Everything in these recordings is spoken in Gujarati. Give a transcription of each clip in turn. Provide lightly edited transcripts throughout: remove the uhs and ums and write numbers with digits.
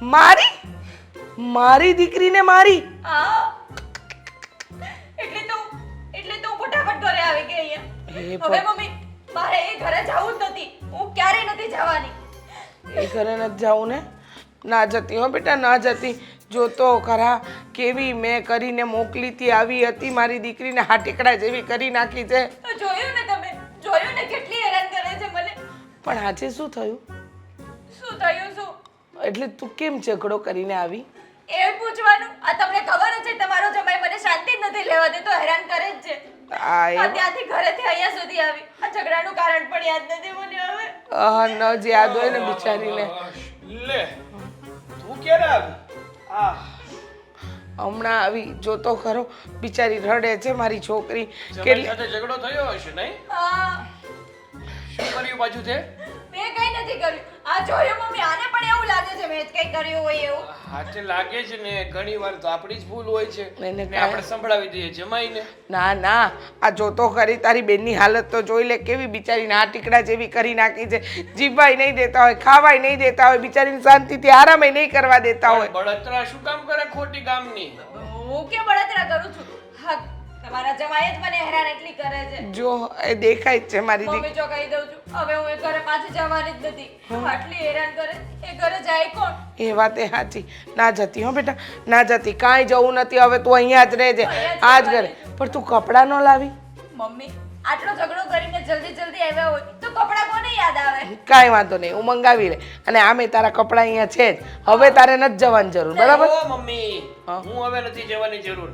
મારી દીકરીને મારી? હા એટલે તો હું ફટાફટ ઘરે આવી ગઈ અહીંયા. હવે મમ્મી મારે એ ઘરે જવું જ નથી. હું ક્યારેય નથી જવાની. એ ઘરે નથી જવું ને? ના જતી હો બેટા, ના જતી. જોતો ખરા કેવી મેં કરીને મોકલી હતી, આવી હતી મારી દીકરીને હાટીકડા જેવી કરી નાખી છે. તો જોયું ને તમે, જોયું ને કેટલી હેરાન કરે છે મને. પણ આજે શું થયું? શું થયું શું? એટલે તું કેમ ઝઘડો કરીને આવી? એ પૂછવાનું? આ તમને ખબર જ છે તમારો જમાઈ મને શાંતિ જ નથી લેવા દેતો, હેરાન કરે જ છે. ત્યાંથી ઘરેથી અહીંયા સુધી આવી. આ ઝઘડાનું કારણ પણ યાદ નથી મને હવે. ન જ યાદ હોય ને બિચારીને. લે તું ક્યારે આવી? હમણાં આવી. જોતો ખરો બિચારી રડે છે મારી છોકરી. કેટલી સાથે ઝઘડો થયો હશે નહીં? હા. શું કર્યું પાછું તે? મેં કઈ નથી કર્યું. આ જોયું મમ્મી? આને પણ એવું લાગે છે મેં જ કઈ કર્યું હોય એવું. હાથે લાગે છે ને, ઘણી વાર તો આપણી જ ભૂલ હોય છે એને ને આપણે સંભળાવી દઈએ જમાઈને. ના આ જોતો ખરી તારી બેનની હાલત તો જોઈ લે, કેવી બિચારીને આ ટીકડા જેવી કરી નાખી છે. જીવવાય નહીં દેતા હોય, ખાવાય નહીં દેતા હોય, બિચારીને શાંતિથી આરામે નહીં કરવા દેતા હોય. બળતરા શું કામ કરે ખોટી કામની? હું કે બળતરા કરું છું? હા, તમારા જમાઈ જ મને હેરાન એટલી કરે છે. જો એ દેખાય જ છે મારી મમ્મી જો કહી દઉં છું, હવે હું એ ઘરે પાછી જવાની જ નથી. આટલી હેરાન કરે, એ ઘરે જાય કોણ? એ વાત એ સાચી. ના જતી હો બેટા, ના જતી. કાંઈ જવું નથી. હવે તું અહીંયા જ રહેજે, આ જ ઘરે. પણ તું કપડાં ન લાવી? મમ્મી આટલો ઝઘડો કરીને જલ્દી આવ્યા હોય તો કપડાં કોને યાદ આવે? કાંઈ વાંધો નહીં, હું મંગાવી લે. અને આમે તારા કપડાં અહીંયા છે જ. હવે તારે નથી જવાની જરૂર, બરાબર? ઓ મમ્મી, હું હવે નથી જવાની જરૂર.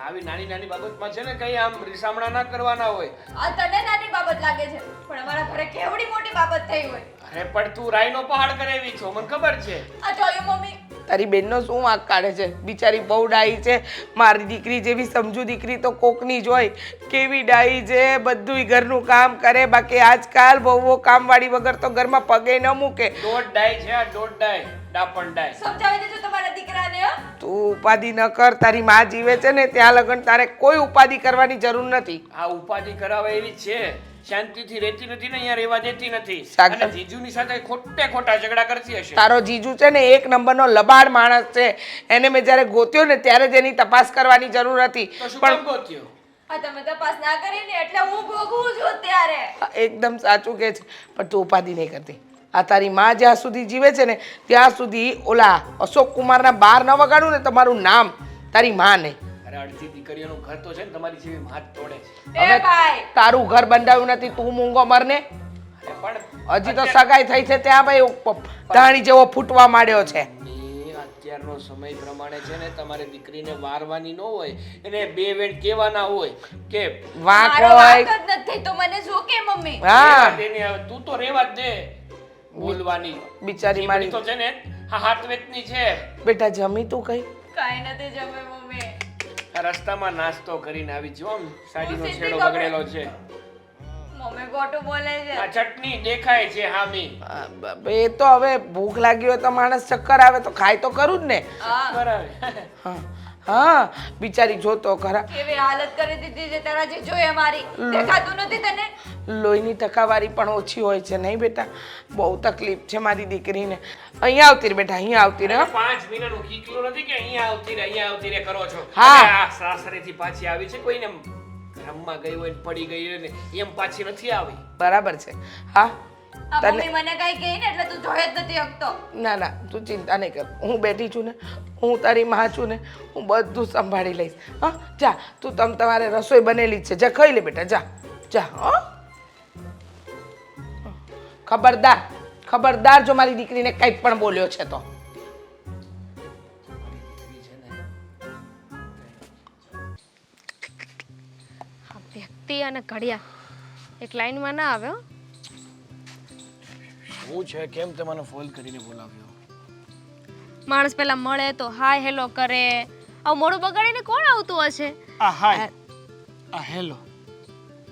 આવી નાની નાની બાબતમાં છે ને કઈ આમ રીસામણા ના કરવાના હોય. આ તને નાની બાબત લાગે છે, પણ અમારા ઘરે કેવડી મોટી બાબત થઈ હોય. અરે પણ તું રાઈનો પહાડ કરેવી છો, મને ખબર છે. આ જોયું મમ્મી? તારી બેનનો શું વાંક કાઢે છે? બિચારી બહુ ડાઈ છે. મારી દીકરી જેવી સમજુ દીકરી તો કોકની જ હોય. કેવી ડાઈ છે, બધુંય ઘરનું કામ કરે. બાકી આજકાલ બહુઓ કામવાળી વગર તો ઘરમાં પગે ન મૂકે. દોઢ ડાય છે આ, દોઢ ડાય, ડાપણ ડાય. સમજાવી દેજો તમારા દીકરાને. તું ઉપાધિ ન કર. તારી માં જીવે છે ને ત્યાં લગન તારે કોઈ ઉપાધિ કરવાની જરૂર નથી. આ ઉપાધિ કરાવે એવી છે, શાંતિથી રહેતી નથી ને, અહીંયા રહેવા દેતી નથી. સાગર. અને જીજુની સાથે ખોટા ઝઘડા કરતી હશે. તારો જીજુ છે ને એક નંબરનો લબાડ માણસ છે. એને મેં જ્યારે ગોત્યો ને ત્યારે જ એની તપાસ કરવાની જરૂર હતી. તો શું કામ ગોત્યો? આ તમે તપાસ ના કરી ને એટલે હું ભોગવું છું ત્યારે. એકદમ સાચું કે છે. પણ તું ઉપાધિ નહીં કરતી. આ તારી માં જ્યાં સુધી જીવે છે ને ત્યાં સુધી ઓલા અશોક કુમારના બાર ન વગાડું ને તમારું નામ તારી માં નહીં. અરે અડધી દીકરીઓનું ઘર તો છે ને તમારી જેવી હાથ તોડે છે. એ ભાઈ તારું ઘર બંધાવ્યું નથી, તું મૂંગો મરને. પણ હજી તો સગાઈ થઈ છે ત્યાં ભાઈ ધાણી જેવો ફૂટવા માંડ્યો છે. અત્યારનો સમય પ્રમાણે છે ને તમારે દીકરીને વારવાની ન હોય, એને બે વેણ કહેવાના હોય કે વાંક મારો હોય. વાંક જ નથી તો મને શું કે મમ્મી? હા તું તો રેવા જ દે બોલવાની. બિચારી મારી તો છે ને હાથ વેચની છે. બેટા જમી તું કઈ? કાઈ નથી જમે મમ્મી. રસ્તામાં નાસ્તો કરીને આવી જો, સાડીનો હું છેડો સીધી બગડેલો છે. મમ્મી ખોટું બોલે છે. આ ચટણી દેખાય છે હામી. એ તો હવે ભૂખ લાગી હોય તો માણસ ચક્કર આવે તો ખાય તો કરું જ ને. હા બરાબર. હા હા બિચારી જોતો ખરા કેવી હાલત કરી દીધી છે તારા જીજુએ મારી. દેખાતું નથી તને? લોહીની ટકાવારી પણ ઓછી હોય છે નહીં બેટા? બહુ તકલીફ છે મારી દીકરીને. અહીંયા આવતી રે બેટા, અહીંયા આવતી રે. 5 મહિનાનું કીકલું નથી કે અહીંયા આવતી રે કરો છો. હા. અને આ સાસરેથી પાછી આવી છે, કોઈને રમવા ગઈ હોય ને પડી ગઈ હોય ને એમ પાછી નથી આવી. બરાબર છે. હા આ તને મમ્મી મને કઈ કહે ને એટલે તું જોઈ જ નથી શકતો. ના તું ચિંતા નહીં કર. હું બેઠી છું ને, હું તારી માં છું ને, હું બધું સંભાળી લઈશ. હા જા તું તમારે રસોઈ બનેલી જ છે, જા ખાઈ લે બેટા, જા હા. ખબરદાર જો મારી દીકરીને કંઈક પણ બોલ્યો છે તો. વ્યક્તિ અને ઘડિયા એક લાઈનમાં ના આવે. શું છે? કેમ તે મને ફોન કરીને બોલાવ્યો? માણસ પેલા મળે તો હાય હેલો કરે. આવું મોડું બગાડીને કોણ આવતું હશે? આ હાય, આ હેલો,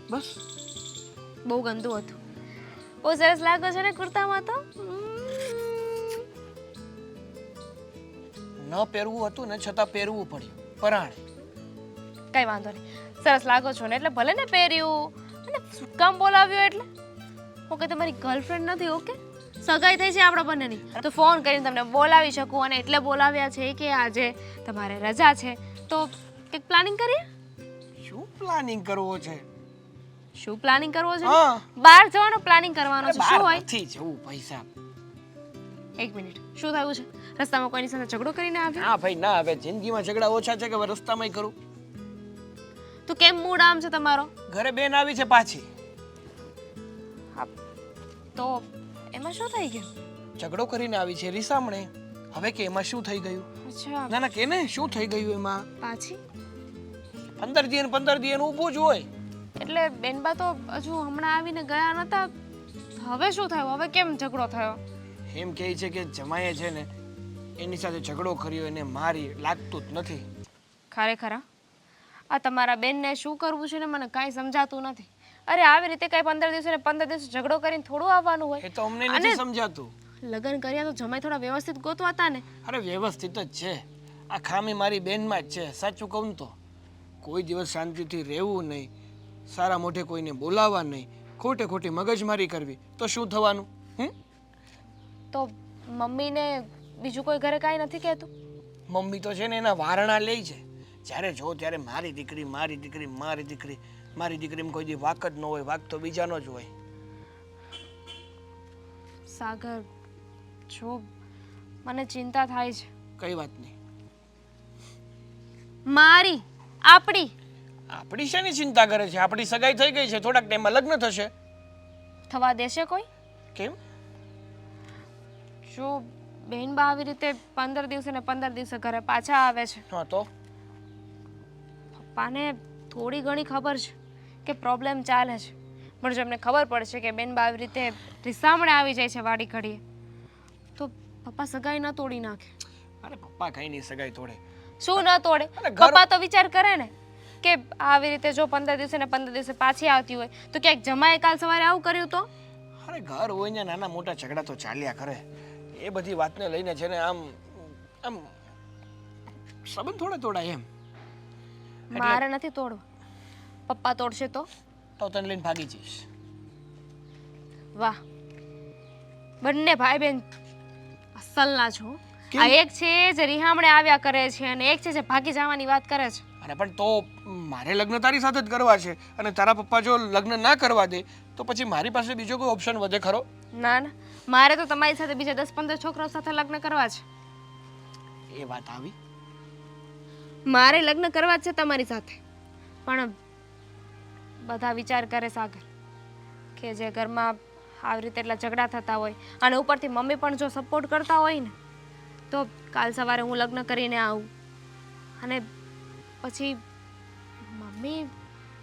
બસ. બહુ ગંદુ હતું. બહુ સરસ લાગે છે ને કુર્તામાં તો. ન પહેરવું હતું ને છતાં પહેરવું પડ્યું પરાણે. કઈ વાંધો નહીં, સરસ લાગો છો ને એટલે ભલે ને પહેર્યું. અને શું કામ બોલાવ્યો એટલે? ઓકે તમારી ગર્લફ્રેન્ડ નથી? ઓકે સગાઈ થઈ છે આપણા બંનેની તો ફોન કરીને તમને બોલાવી શકું અને એટલે બોલાવ્યા છે કે આજે તમારે રજા છે તો કંઈક પ્લાનિંગ કરીએ શું પ્લાનિંગ કરવો છે? શું પ્લાનિંગ કરવો છે હા. બહાર જવાનો પ્લાનિંગ કરવાનો છે શું બહાર હોય નથી જવું પૈસા. એક મિનિટ શું થયું છે રસ્તામાં કોઈની સાથે ઝઘડો કરીને આવ્યો ના ભાઈ ના, હવે જિંદગીમાં ઝઘડા ઓછા છે કે હવે રસ્તામાંય કરું. તો કેમ મૂડ આમ છે તમારો ઘરે બેન આવી છે પાછી. હા તો એમાં શું થઈ ગયું ઝઘડો કરીને આવી છે રીસામણે. હવે કે એમાં શું થઈ ગયું? અચ્છા ના ના કે ને શું થઈ ગયું એમાં? પાછી 15 દી એનું ઊભું જ હોય. એટલે બેનબા તો હજુ હમણાં આવીને ગયા નતા હવે શું થયું હવે કેમ ઝઘડો થયો એમ કહે છે કે જમાઈએ છે ને એની સાથે ઝઘડો કર્યો, એને મારી, લાગતું જ નથી. ખરેખર હા? આ તમારા બેનને શું કરવું છે ને મને કાંઈ સમજાતું નથી અરે આવી રીતે કાંઈ 15 દિવસે ને 15 દિવસે ઝઘડો કરીને થોડું આવવાનું હોય એ તો અમને નથી સમજાતું. લગ્ન કર્યા તો જમાઈ થોડા વ્યવસ્થિત ગોતવાતા ને અરે વ્યવસ્થિત જ છે. આ ખામી મારી બેનમાં જ છે. સાચું કહું તો કોઈ દિવસ શાંતિથી રહેવું નહીં, સારા મોઢે કોઈને બોલાવવા નહીં, ખોટે ખોટી મગજમારી કરવી તો શું થવાનું? તો મમ્મીને બીજું કોઈ ઘરે કાંઈ નથી કહેતું મમ્મી તો છે ને એના વારણા લે છે. જ્યારે જો ત્યારે મારી દીકરી મારી દીકરી મારી દીકરી મારી દીકરીમાં કોઈ દી વાક જ ન હોય, વાક તો બીજાનો જ હોય. સાગર જો મને ચિંતા થાય છે કઈ વાત નહીં. મારી આપણી આપણી શેની ચિંતા કરે છે? આપણી સગાઈ થઈ ગઈ છે, થોડાક ટાઈમમાં લગ્ન થશે. થવા દેશે કોઈ કેમ? જો બહેનબા આવી રીતે 15 દિવસે ને 15 દિવસે ઘરે પાછા આવે છે હા તો પપ્પાને થોડી ઘણી ખબર છે કે પ્રોબ્લેમ ચાલે છે પણ જો એમને ખબર પડશે કે બેનબા આવી રીતે રીસામણે આવી જાય છે વાડી ઘડીએ તો પપ્પા સગાઈ ન તોડી નાખે અરે પપ્પા કઈ નહીં સગાઈ તોડે. શું ન તોડે અરે ઘર- પપ્પા તો વિચાર કરે ને કે આવી રીતે જો 15 દિવસે ને 15 દિવસે પાછી આવતી હોય તો ક્યાંક જમાએ કાલ સવારે આવું કર્યું તો અરે ઘર હોય ને નાના મોટા ઝઘડા તો ચાલ્યા કરે. એ બધી વાતને લઈને છે ને આમ આમ સંબંધ થોડા તોડાય એમ. મારે નથી તોડવા પપ્પા તોડશે તો તો તને લઈને ભાગી જઈશ. વાહ બંને ભાઈ બેન અસલના છો કેમ? આ એક છે જે રિહામણે આવ્યા કરે છે અને એક છે જે ભાગી જવાની વાત કરે છે અરે પણ તો મારે લગ્ન તારી સાથે જ કરવા છે અને તારા પપ્પા જો લગ્ન ના કરવા દે તો પછી મારી પાસે બીજો કોઈ ઓપ્શન વધે ખરો? ના ના મારે તો તમારી સાથે બીજા 10-15 છોકરાઓ સાથે લગ્ન કરવા છે એ વાત આવી. મારે લગ્ન કરવા જ છે તમારી સાથે પણ બધા વિચાર કરે સાગર કે જે ઘરમાં આવી રીતે એટલા ઝઘડા થતા હોય અને ઉપરથી મમ્મી પણ જો સપોર્ટ કરતા હોય ને તો કાલ સવારે હું લગ્ન કરીને આવું અને પછી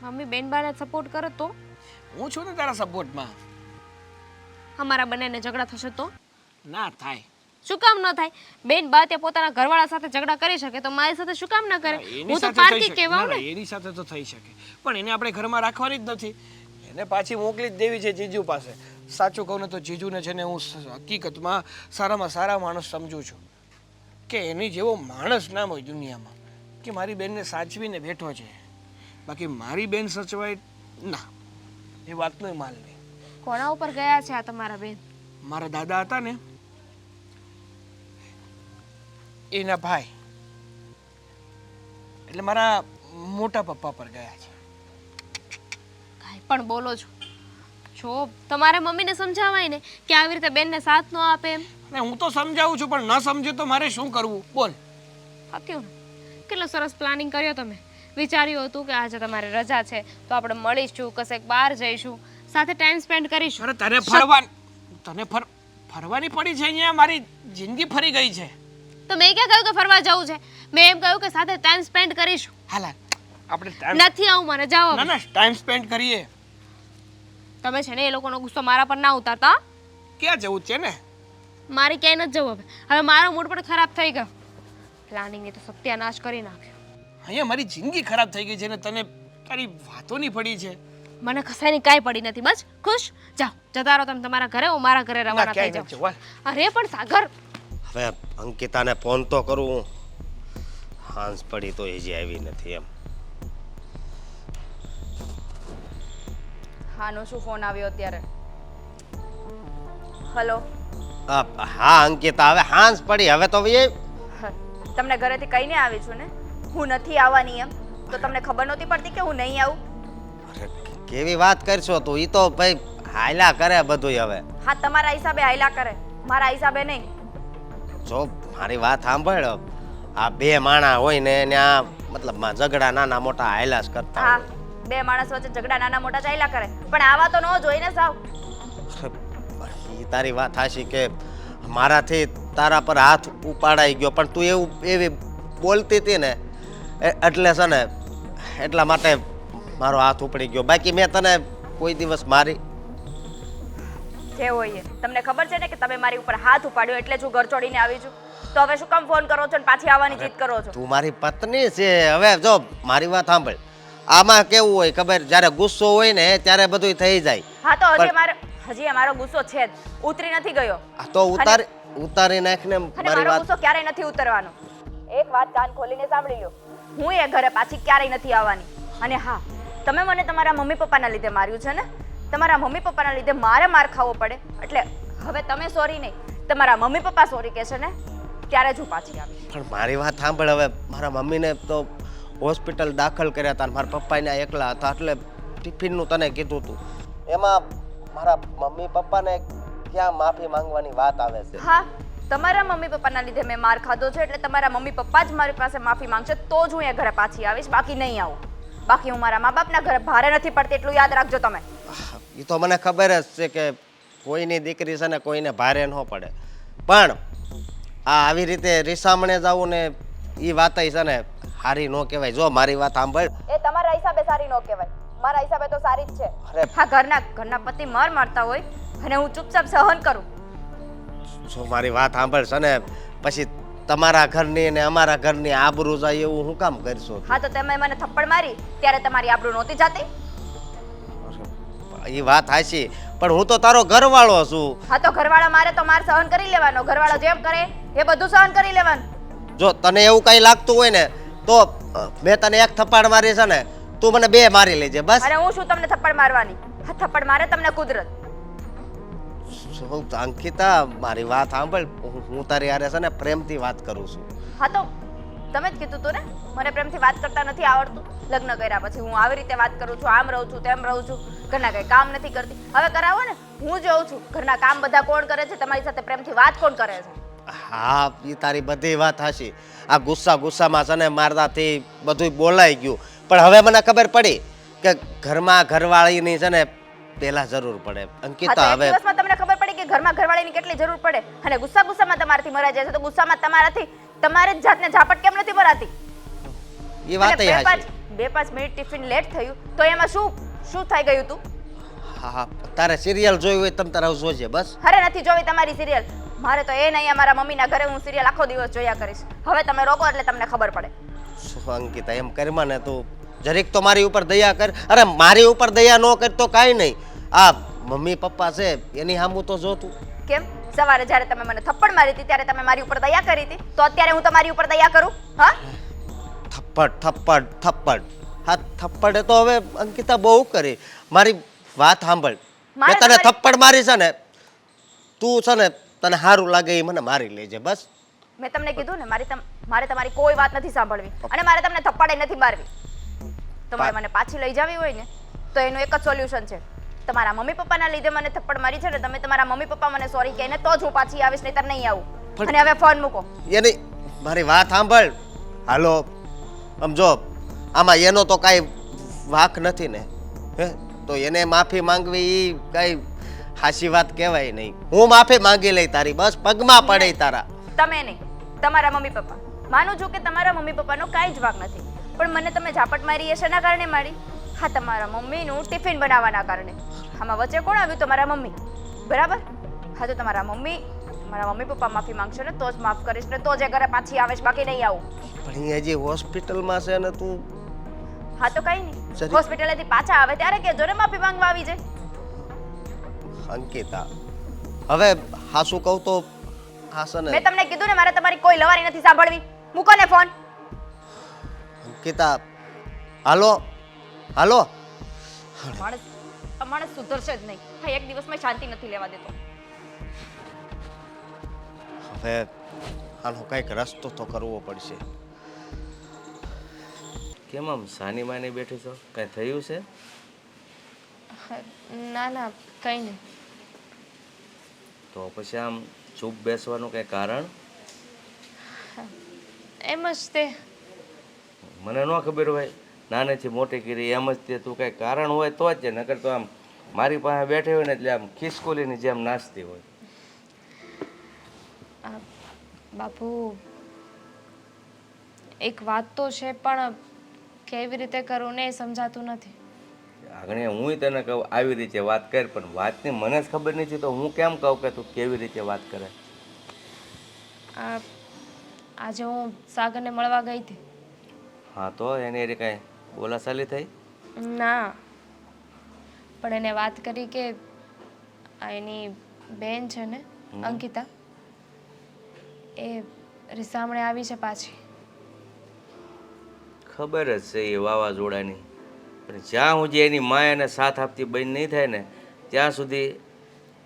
મમ્મી બેનબાને સપોર્ટ કરે તો હું છું ને તારા સપોર્ટમાં. અમારા બંનેને ઝઘડા થશે તો ના થાય. શું કામ ન થાય બેન બા તે પોતાના ઘરવાળા સાથે ઝઘડા કરી શકે તો મારી સાથે શું કામ ન કરે એની હું તો સાથે થઈ પારકી શકે. કહેવાઉં ના, ને એની સાથે તો થઈ શકે પણ એને આપણે ઘરમાં રાખવાની જ નથી. એને પાછી મોકલી જ દેવી છે જીજુ પાસે. સાચું કહું ને તો જીજુને છે ને હું હકીકતમાં સારામાં સારા માણસ સમજું છું કે એની જેવો માણસ ના હોય દુનિયામાં કે મારી બેનને સાચવીને બેઠો છે. બાકી મારી બેન સચવાય ના, એ વાતનો માલ નહીં. કોના ઉપર ગયા છે આ તમારા બેન મારા દાદા હતા ને એના ભાઈ એટલે મારા મોટા પપ્પા પર ગયા છે. કાંઈ પણ બોલો છો જો તમારે મમ્મીને સમજાવાય ને કે આવી રીતે બેનને સાથ ન આપે એમ અને હું તો સમજાવું છું પણ ન સમજે તો મારે શું કરવું બોલ. હતું ને કેટલો સરસ પ્લાનિંગ કર્યો તમે વિચાર્યું હતું કે આજે તમારે રજા છે તો આપણે મળીશું કશેક બહાર જઈશું સાથે ટાઈમ સ્પેન્ડ કરીશું અરે તને ફરવાની પડી છે અહીંયા. મારી જિંદગી ફરી ગઈ છે. તો મેં ક્યાં કહ્યું કે ફરવા જવું છે મેં એમ કહ્યું કે સાથે ટાઈમ સ્પેન્ડ કરીશું હાલા આપણે ટાઈમ નથી આવું મને જાઓ ના ના ટાઈમ સ્પેન્ડ કરીએ. તમે છે ને એ લોકોનો ગુસ્સો મારા પર ના ઉતારતા ક્યાં જવું છે ને? મારી ક્યાંય નથી જવું હવે મારો મૂડ પણ ખરાબ થઈ ગયો પ્લાનિંગની તો સત્યાનાશ કરી નાખ્યો અહીંયા મારી જિંદગી ખરાબ થઈ ગઈ છે ને તને તારી વાતોની પડી છે. મને કસાયની કાંઈ પડી નથી બસ ખુશ જાઓ જતા રહો તમે તમારા ઘરે હું મારા ઘરે ના રવાના થઈ ક્યાંય જાઉં નથી જવું. અરે પણ સાગર હવે અંકિતાને ફોન તો કરું. હાંસ પડી તો એ જે આવી નથી એમ. હાનો શું ફોન આવ્યો અત્યારે? હા, હા, બોલો. શું થયું? શું થયું? શું થયું? શું થયું? શું થયું? શું થયું? શું થયું? હલો. હા અંકિતા, હવે હાંસ પડી, હવે તો એ તમને ઘરેથી કહીને આવી છું ને હું નથી આવવાની એમ, તો તમને ખબર નહોતી પડતી કે હું નહીં આવું? અરે, કેવી વાત કરશો તું? ઈ તો ભાઈ હાયલા કરે બધું હવે. હા, તમારા હિસાબે હાયલા કરે, મારા હિસાબે નહીં. જો મારી વાત સાંભળ, આ બે માણા હોય ને એને આ મતલબ ઝઘડા નાના મોટા હાયલા જ કરતા હા, હોય. બે માણસ વચ્ચે ઝઘડા નાના મોટા ચાલ્યા કરે, પણ આવા તો ન જોઈ ને સાવ. ઈ તારી વાત હાચી કે મારાથી તારા પર હાથ ઉપાડાઈ ગયો, પણ તું એવી બોલતી હતી ને એટલે છે ને એટલા માટે મારો હાથ ઉપડી ગયો. બાકી મેં તને કોઈ દિવસ મારી જે હોય એ. તમને ખબર છે ને કે તમે મારી ઉપર હાથ ઉપાડ્યો એટલે જ હું ઘર છોડીને આવી છું. તો હવે શું કામ ફોન કરો છો ને પાછી આવવાની જીદ કરો છો? તું મારી પત્ની છે. હવે જો મારી વાત સાંભળ, આમાં કેવું હોય ખબર, જ્યારે ગુસ્સો હોય ને ત્યારે બધું થઈ જાય. હા, તો હજી મારો ગુસ્સો છે જ, ઉતરી નથી ગયો. આ તો ઉતારી નાખ ને અને મારી મારો વાત. ગુસ્સો ક્યારેય નથી ઉતરવાનો. એક વાત કાન ખોલીને સાંભળી લો, હું એ ઘરે પાછી ક્યારેય નથી આવવાની. અને હા, તમે મને તમારા મમ્મી પપ્પાના લીધે માર્યું છે ને, તમારા મમ્મી પપ્પાના લીધે મારે માર ખાવો પડે, એટલે હવે તમે સોરી નહીં, તમારા મમ્મી પપ્પા સોરી કહે છે ને ત્યારે જ હું પાછી આવી. પણ મારી વાત સાંભળ, હવે મારા મમ્મીને તો હોસ્પિટલ દાખલ કર્યા હતા, મારા પપ્પાને એકલા હતા, એટલે ટિફિનનું તને કીધું હતું. એમાં મારા મમ્મી પપ્પાને ક્યાં માફી માંગવાની વાત આવે છે? હા, તમારા મમ્મી પપ્પાના લીધે મેં માર ખાધો છે, એટલે તમારા મમ્મી પપ્પા જ મારી પાસે માફી માંગશે તો જ હું એ ઘરે પાછી આવીશ, બાકી નહીં આવું. બાકી હું મારા મા બાપના ઘરે ભારે નથી પડતી, એટલું યાદ રાખજો તમે. એ તો મને ખબર જ છે કે કોઈની દીકરી છે ને કોઈને ભારે ન પડે, પણ આ આવી રીતે રીસામણે જવું ને એ વાત છે ને સારી ન કહેવાય. જો મારી વાત સાંભળ, એ તમારા હિસાબે સારી ન કહેવાય, મારા હિસાબે તો સારી જ છે. અરે હા, ઘરના પતિ માર મારતા હોય અને હું ચૂપચાપ સહન કરું. જો મારી વાત સાંભળ છે ને, પછી તમારા ઘરની ને અમારા ઘરની આબરૂ જાય એવું હું કામ કરશો? હા, તો તમે મને થપ્પડ મારી ત્યારે તમારી આબરૂ નહોતી જાતી? એ વાત હાચી, પણ હું તો તારો ઘરવાળો છું. હા, તો ઘરવાળા મારે તો માર સહન કરી લેવાનો, ઘરવાળા જેમ કરે એ બધું સહન કરી લેવાનું. જો તને એવું કઈ લાગતું હોય ને તો મેં તને એક થપ્પડ મારી છે ને, તું મને બે મારી લેજે બસ. અને હું શું તમને થપ્પડ મારવાની? હા, થપ્પડ મારે તમને કુદરત. અંકિતા, મારી વાત સાંભળ, હું તારી હારે છે ને પ્રેમથી વાત કરું છું. હા, તો તમે જ કીધું તું ને મને પ્રેમથી વાત કરતા નથી આવડતું. લગ્ન કર્યા પછી હું આવી રીતે વાત કરું છું, આમ રહું છું, તેમ રહું છું, ઘરના કઈ કામ નથી કરતી. હવે કરાવો ને, હું જોઉં છું ઘરના કામ બધા કોણ કરે છે, તમારી સાથે પ્રેમથી વાત કોણ કરે છે. હા, એ તારી બધી વાત હાચી. આ ગુસ્સામાં છે ને મારવાથી બધું બોલાઈ ગયું, પણ હવે મને ખબર પડી કે ઘરમાં ઘરવાળીની છે ને પહેલા જરૂર પડે. અંકિતા, હા, તો હવે એક દિવસમાં તમને ખબર પડી કે ઘરમાં ઘરવાળીની કેટલી જરૂર પડે, અને ગુસ્સામાં તમારાથી મરાઈ જાય છે, તો ગુસ્સામાં તમારે જ જાતને ઝાપટ કેમ નથી મરાતી? એ વાત અને હાચી. 2-5 મિનિટ ટિફિન લેટ થયું તો એમાં શું થઈ ગયું તું? હા, તારે સિરિયલ જોઈ હોય તમ તારે જોજે બસ. અરે નથી જોવી તમારી સિરિયલ, મારે તો એ નહીં, મારા મમ્મીના ઘરે હું સિરિયલ આખો દિવસ જોયા કરીશ. હવે તમે રોકો એટલે તમને ખબર પડે. શું અંકિતા, એમ કરમાં ને તું જરીક તો મારી ઉપર દયા કર. અરે મારી ઉપર દયા ન કર તો કાંઈ નહીં, આ મમ્મી પપ્પા છે એની સામું તો જો તું. કેમ સવારે જ્યારે તમે મને થપ્પડ મારી હતી ત્યારે તમે મારી ઉપર દયા કરી હતી, તો અત્યારે હું તમારી ઉપર દયા કરું? હા, થપ્પડ. હા, થપ્પડ તો હવે અંકિતા બહુ કરી. મારી વાત સાંભળ, મેં તને થપ્પડ મારી છે ને, તું છે ને તને સારું લાગે એ મને મારી લેજે બસ. મેં તમને કીધું ને મારે તમારી કોઈ વાત નથી સાંભળવી, અને મારે તમને થપ્પડે નથી મારવી. તમારે મને પાછી લઈ જવી હોય ને તો એનું એક જ સોલ્યુશન છે. તમારા મમ્મી પપ્પાના લીધે મને થપ્પડ મારી છે ને, તમે તમારા મમ્મી પપ્પા મને સોરી કહે ને તો જ હું પાછી આવીશ, નહીંતર નહીં આવું. અને હવે ફોન મૂકો. એની મારી વાત સાંભળ. હાલો, સમજો આમાં એનો તો કાંઈ વાંક નથી ને, હે? તો એને માફી માંગવી એ કાંઈ હાચી વાત કહેવાય નહીં. હું માફી માંગી લઈ તારી, બસ પગમાં પડે તારા. તમે નહીં, તમારા મમ્મી પપ્પા. માનું છું કે તમારા મમ્મી પપ્પાનો કાંઈ જ વાંક નથી, પણ મને તમે ઝાપટ મારી એ શેના કારણે મારી? હા, તમારા મમ્મીનું ટિફિન બનાવવાના કારણે. આમાં વચ્ચે કોણ આવ્યું? તમારા મમ્મી, બરાબર? હા, તો તમારા મમ્મી પપ્પા માફી માંગશે ને તો જ માફ કરીશ ને તો જ એ ઘરે પાછી આવીશ, બાકી નહીં આવું. પણ એ હજી હોસ્પિટલમાં છે ને તું. હા, તો કઈ નહીં, હોસ્પિટલેથી પાછા આવે ત્યારે કહેજો ને માફી માંગવા આવી જાય. અંકિતા, હવે હાસું કહું તો હાસને. મેં તમને કીધું ને મારે તમારી કોઈ લવારી નથી સાંભળવી. મૂકો ને ફોન. અંકિતા, હાલો. માણસ સુધરશે જ નહીં. હા, એક દિવસમાં શાંતિ નથી લેવા દેતો. હવે આનો કંઈક રસ્તો તો કરવો પડશે. કેમ આમ સાની માની બેઠી છો? કાંઈ થયું છે? ના ના કંઈ નહીં. તો પછી આમ ચૂપ બેસવાનું કંઈ કારણ? એમ જ તે. મને ન ખબર હોય, નાનેથી મોટી કરી એમ જ તે તું કંઈ કારણ હોય તો જ છે, નકર તો આમ મારી પાસે બેઠી હોય ને એટલે આમ ખિસકોલીની જેમ નાચતી હોય. આ બાપુ એક વાત તો છે પણ કેવી રીતે કરું ને એ સમજાતું નથી. આગળ હું તને કહું આવી રીતે વાત કર, પણ વાતની મને જ ખબર નથી તો હું કેમ કહું કે તું કેવી રીતે વાત કરે? આજે હું સાગરને મળવા ગઈ હતી. હા તો એની એ કાંઈ બોલાચાલી થઈ? ના, પણ એને વાત કરી કે આ એની બેન છે ને અંકિતા, એ રીસામણે આવી છે પાછી. ખબર જ છે એ વાવાઝોડાની, પણ જ્યાં સુધી એની માય અને સાથ આપતી બંધ નહીં થાય ને ત્યાં સુધી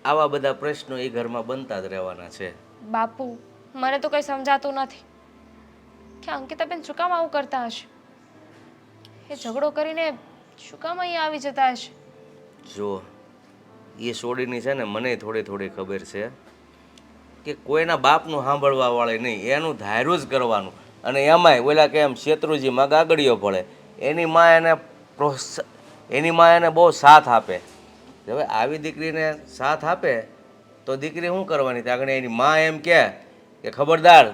આવા બધા પ્રશ્નો એ ઘરમાં બનતા જ રહેવાના છે. બાપુ મને તો કંઈ સમજાતું નથી કે અંકિતાબેન શું કામ આવું કરતા હશે. એ ઝઘડો કરીને શું કામ અહીંયા આવી જતા હશે. જો એ સોડીની છે ને મને થોડી થોડી ખબર છે કે કોઈના બાપનું સાંભળવા વાળે નહીં, એનું ધાર્યું જ કરવાનું. અને એમાંય ઓલા કે એમ શેત્રુજીમાં ગાગડીઓ પડે, એની માં એને બહુ સાથ આપે. હવે આવી દીકરીને સાથ આપે તો દીકરી શું કરવાની? આગળ એની માં એમ કે ખબરદાર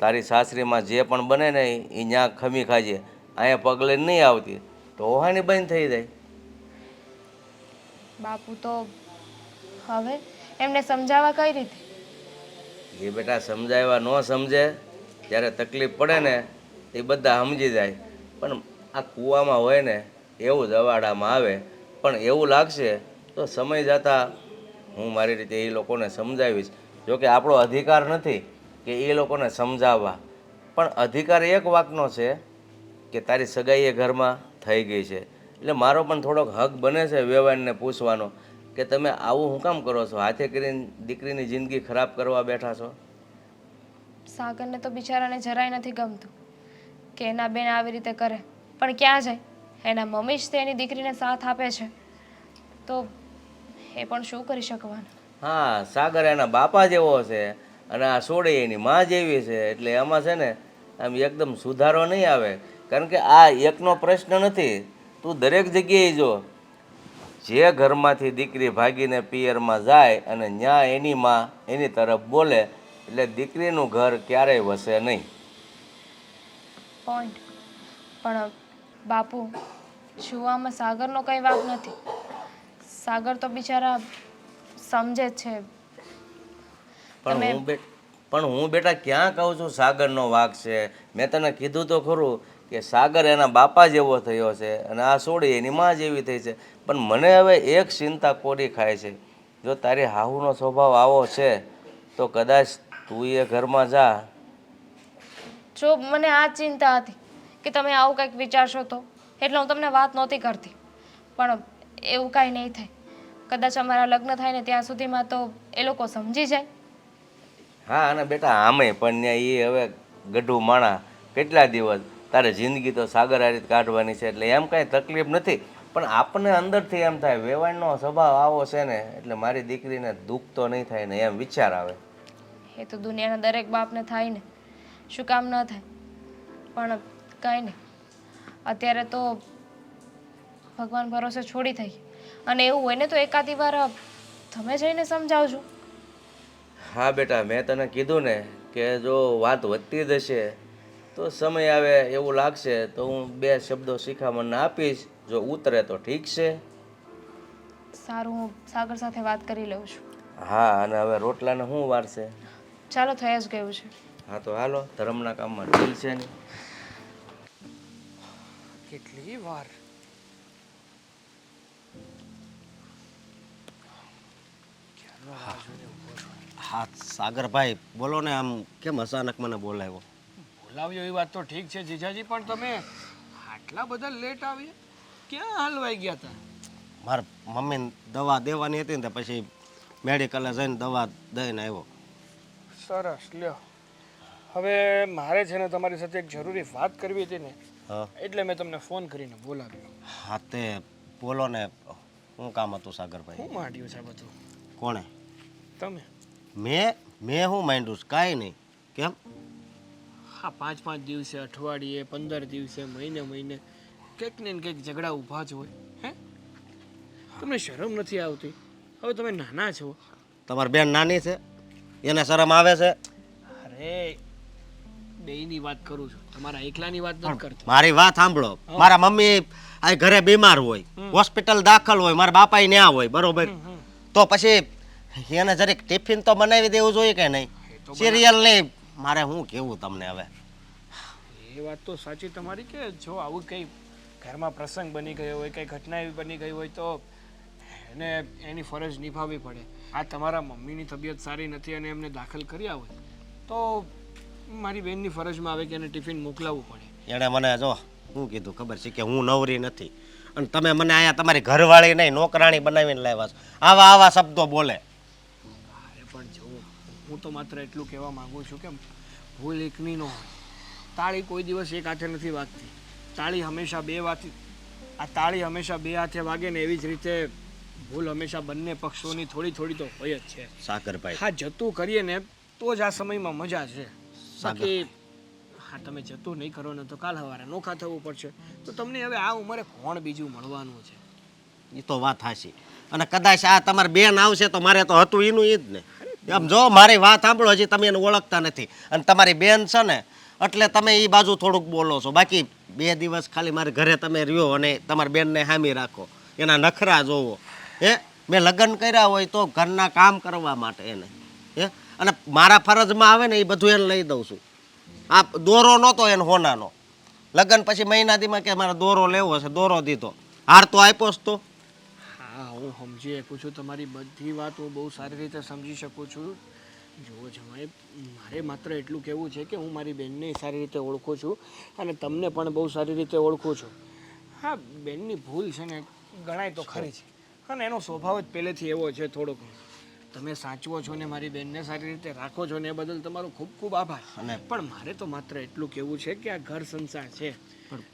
તારી સાસરીમાં જે પણ બને ને એ ન્યા ખમી ખાજે, અહીંયા પગલે નહીં આવતી, તો ઓહાની બંધ થઈ જાય. બાપુ તો હવે એમને સમજાવવા કઈ રીતે? એ બેટા સમજાવ્યા ન સમજે, જ્યારે તકલીફ પડે ને એ બધા સમજી જાય. પણ આ કૂવામાં હોય ને એવું જ અવાડામાં આવે. પણ એવું લાગશે તો સમય જતાં હું મારી રીતે એ લોકોને સમજાવીશ. જોકે આપણો અધિકાર નથી કે એ લોકોને સમજાવવા, પણ અધિકાર એક વાતનો છે કે તારી સગાઈ એ ઘરમાં થઈ ગઈ છે, એટલે મારો પણ થોડોક હક બને છે વ્યવહારને પૂછવાનો કે તમે આવું શું કામ કરો છો? હાથે કરીને દીકરીની જિંદગી ખરાબ કરવા બેઠા છો. સાગરને તો બિચારાને જરાય નથી ગમતું કે એના બેન આવી રીતે કરે, પણ ક્યાં જાય? એના મમ્મી જ તે એની દીકરીને સાથ આપે છે તો એ પણ શું કરી શકવાનું. હા, સાગર એના બાપા જેવો છે અને આ સોડી એની માં જેવી છે, એટલે એમાં છે ને આમ એકદમ સુધારો નહીં આવે. કારણ કે આ એકનો પ્રશ્ન નથી, તું દરેક જગ્યાએ જો, જે ઘરમાંથી દીકરી ભાગીને પિયરમાં જાય અને ન્યા એની માં એની તરફ બોલે એટલે દીકરીનું ઘર ક્યારેય વસે નહીં. પોઈન્ટ. પણ બાપુ છુવામાં સાગરનો કંઈ વાંક નથી. સાગર તો બિચારા સમજે જ છે. પણ હું બેટા ક્યાં કહું છું સાગરનો વાંક છે? મેં તને કીધું તો ખરું કે સાગર એના બાપા જેવો થયો છે અને આ સોડી એની માં જેવી થઈ છે. પણ મને હવે એક ચિંતા કોરી ખાય છે, જો તારી હાહુનો સ્વભાવ આવો છે તો કદાચ તું એ ઘરમાં જા. જો મને આ જ ચિંતા હતી કે તમે આવું કંઈક વિચારશો તો, એટલે હું તમને વાત નહોતી કરતી. પણ એવું કાંઈ નહીં થાય. કદાચ અમારા લગ્ન થાય ને ત્યાં સુધીમાં તો એ લોકો સમજી જાય. હા, અને બેટા આમે પણ એ હવે ગઢું માણા કેટલા દિવસ, તારે જિંદગી તો સાગર આ રીતે કાઢવાની છે, એટલે એમ કાંઈ તકલીફ નથી. પણ આપણને અંદરથી એમ થાય વેવાણનો સ્વભાવ આવો છે ને એટલે મારી દીકરીને દુઃખ તો નહીં થાય ને એમ વિચાર આવે. એ તો દુનિયાના દરેક બાપને થાય ને, શું કામ ન થાય? પણ કાંઈ નહીં, અત્યારે તો ભગવાન ભરોસે છોડી થઈ. અને એવું હોય ને તો એકાદી વાર તમે જઈને સમજાવજો. હા બેટા, મેં તને કીધું ને કે જો વાત વધતી જશે તો સમય આવે એવું લાગશે તો હું 2 શબ્દો શિખામણને આપીશ, જો ઉતરે તો ઠીક છે. સારું, હું સાગર સાથે વાત કરી લઉં છું. હા, અને હવે રોટલાને શું વાર છે? ચાલો, થઈ જ ગયું છે. હા તો હાલો, ધર્મના કામમાં ઢીલ છે ને. કેટલી વાર? હા સાગરભાઈ બોલો ને, આમ કેમ અચાનક મને બોલાવ્યો? બોલાવ્યો એ વાત તો ઠીક છે જીજાજી, પણ તમે આટલા બધા લેટ આવ્યા? ક્યાં હાલવાઈ ગયા હતા? મારા મમ્મીને દવા દેવાની હતી ને પછી મેડિકલે જઈને દવા દઈને આવ્યો. સરસ લ્યો. હવે મારે છે ને તમારી સાથે એક જરૂરી વાત કરવી હતી ને, હા એટલે મેં તમને ફોન કરીને બોલાવ્યો. હા તે બોલો ને, શું કામ હતું સાગરભાઈ? હું માંડ્યું છે બધું કોણે? તમે? મેં શું માંડ્યું છે? કાંઈ નહીં. કેમ? હા, 5-5 દિવસે, અઠવાડિયે, 15 દિવસે, મહિને કંઈક ને કંઈક ઝઘડા ઊભા જ હોય. હે, તમને શરમ નથી આવતી? હવે તમે નાના છો. તમારી બેન નાની છે, એને શરમ આવે છે? અરે બેયની વાત કરું છું, તમારા એકલાની વાત નથી કરતો. મારી વાત સાંભળો. મારા મમ્મી આ ઘરે બીમાર હોય, હોસ્પિટલ દાખલ હોય, મારા બાપા ન્યા હોય, બરોબર? તો પછી એને જરીક ટિફિન તો બનાવી દેવું જોઈએ કે નહીં? સિરિયલ નહીં. મારે શું કેવું તમને હવે? એ વાત તો સાચી તમારી કે જો આવું કંઈ ઘરમાં પ્રસંગ બની ગયો હોય, કંઈ ઘટના એવી બની ગઈ હોય તો એને એની ફરજ નિભાવવી પડે. આ તમારા મમ્મીની તબિયત સારી નથી અને એમને દાખલ કર્યા હોય તો મારી બેનની ફરજમાં આવે કે એને ટિફિન મોકલાવવું પડે. એણે મને જો શું કીધું ખબર છે કે હું નવરી નથી, અને તમે મને અહીંયા તમારી ઘરવાળી નહીં નોકરાણી બનાવીને લાવ્યા છો. આવા શબ્દો બોલે. અરે પણ જો હું તો માત્ર એટલું કહેવા માંગુ છું કે ભૂલ એકની ન હોય. તાળી કોઈ દિવસ એક હાથે નથી વાગતી. તાળી હંમેશા બે હાથે વાગે ને એવી જ રીતે ભૂલ હંમેશા બંને પક્ષોની થોડી થોડી તો હોય જ છે. સાગરભાઈ, હા, જતું કરીએ ને તો જ આ સમયમાં મજા છે. બાકી હા, તમે જતું નહીં કરો ને તો કાલ સવારે નોખા થવું પડશે. તો તમને હવે આ ઉંમરે કોણ બીજું મળવાનું છે? એ તો વાત હાચી. અને કદાચ આ તમારી બેન આવશે તો મારે તો હતું એનું એ જ ને. એમ જો મારી વાત સાંભળો, હજી તમે એને ઓળખતા નથી, અને તમારી બેન છે ને એટલે તમે એ બાજુ થોડુંક બોલો છો. બાકી 2 દિવસ ખાલી મારે ઘરે તમે રહ્યો અને તમારી બેનને હામી રાખો, એના નખરા જોવો. હે, મેં લગ્ન કર્યા હોય તો ઘરના કામ કરવા માટે એને, હે, અને મારા ફરજમાં આવે ને એ બધું એને લઈ દઉં છું. આ દોરો નહોતો એને હોનાનો, લગ્ન પછી મહિના દીમાં કે મારે દોરો લેવો છે, દોરો દીધો. હાર તો આપ્યો જ તો. હા, હું સમજી શકું છું તમારી બધી વાત, હું બહુ સારી રીતે સમજી શકું છું. જુઓ જમાઈ, મારે માત્ર એટલું કહેવું છે કે હું મારી બેનને સારી રીતે ઓળખું છું અને તમને પણ બહુ સારી રીતે ઓળખું છું. હા, બેનની ભૂલ છે ને ગણાય તો ખરી છે, અને એનો સ્વભાવ જ પહેલેથી એવો છે થોડોક. તમે સાચવો છો ને મારી બેનને સારી રીતે રાખો છો ને એ બદલ તમારો ખૂબ ખૂબ આભાર. પણ મારે તો માત્ર એટલું કહેવું છે કે આ ઘર સંસાર છે.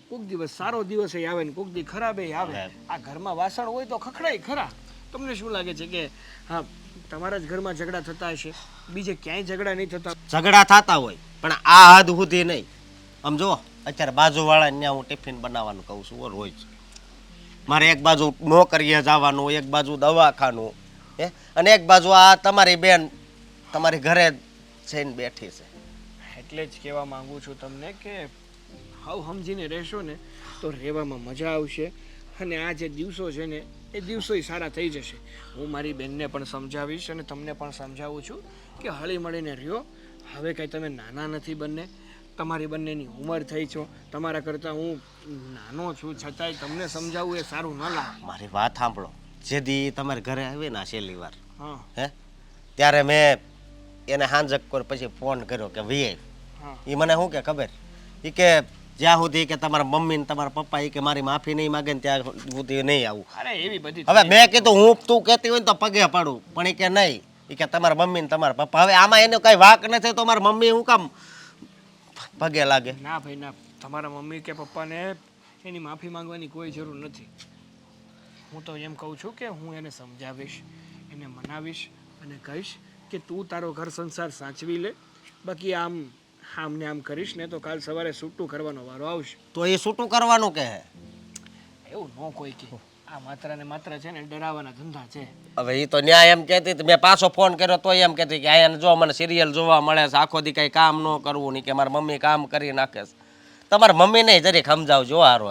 કોઈક દિવસ સારો દિવસ આવે ને કોઈક દી ખરાબ આવે. આ ઘરમાં વાસણ હોય તો ખખડાય ખરા. તમને શું લાગે છે કે હા, તમારા જ ઘરમાં ઝઘડા થતા હશે, બીજે ક્યાંય ઝઘડા નહીં થતા? ઝઘડા થતા હોય પણ આ હદ સુધી નહીં. આમ જો અત્યારે બાજુવાળાને ત્યાં હું ટિફિન બનાવવાનું કહું છું રોજ. મારે એક બાજુ નોકરીએ જવાનું, એક બાજુ દવાખાનું, હે, અને એક બાજુ આ તમારી બેન તમારી ઘરે જઈને બેઠી છે. એટલે જ કહેવા માંગુ છું તમને કે હાવ સમજીને રહેશો ને તો રહેવામાં મજા આવશે, અને આ જે દિવસો છે ને એ દિવસોય સારા થઈ જશે. હું મારી બેનને પણ સમજાવીશ અને તમને પણ સમજાવું છું કે હળી મળીને રહ્યો. હવે કંઈ તમે નાના નથી બંને, તમારી બંનેની ઉંમર થઈ છો, તમારા કરતાં હું નાનો છું, છતાંય તમને સમજાવવું એ સારું ન લાગે. મારી વાત સાંભળો. જેદી તમારે ઘરે આવી ને છેલ્લી વાર, હા હે, ત્યારે મેં એને હાંજક કર પછી ફોન કર્યો કે વી. હા, એ મને શું કે ખબર? એ કે જ્યાં સુધી કે તમારા મમ્મી ને તમારા પપ્પા એ કે મારી માફી નહીં માગે ને ત્યાં સુધી નહીં આવું. અરે એવી બધી હવે મેં કીધું હું તું કહેતી હોય ને તો પગે પાડું, પણ એ કે નહીં. એ કે તમારા મમ્મી ને તમારા પપ્પા. હવે આમાં એનો કઈ વાક નથી તો મારા મમ્મી હું કામ પગે લાગે? ના ભાઈ ના, તમારા મમ્મી કે પપ્પાને એની માફી માંગવાની કોઈ જરૂર નથી. હું તો એમ કહું છું કે હું એને સમજાવીશ, એને મનાવીશ અને કહીશ કે તું તારો ઘર સંસાર સાચવી લે. બાકી આમ ને આમ કરીશ ને તો કાલ સવારે છૂટું કરવાનો વારો આવશે. તો એ છૂટું કરવાનું કે એવું ન કોઈ કે આ માત્ર ને માત્ર છે ને ડરાવવાના ધંધા છે. હવે એ તો ન્યાય એમ કહેતી હતી. મેં પાછો ફોન કર્યો તો એમ કહેતી કે અહીંયા જો મને સિરિયલ જોવા મળે છે, આખો દી કંઈ કામ ન કરવું નહીં, કે મારી મમ્મી કામ કરી નાખે છે. તમારા મમ્મીને જરીક સમજાવજો હારો.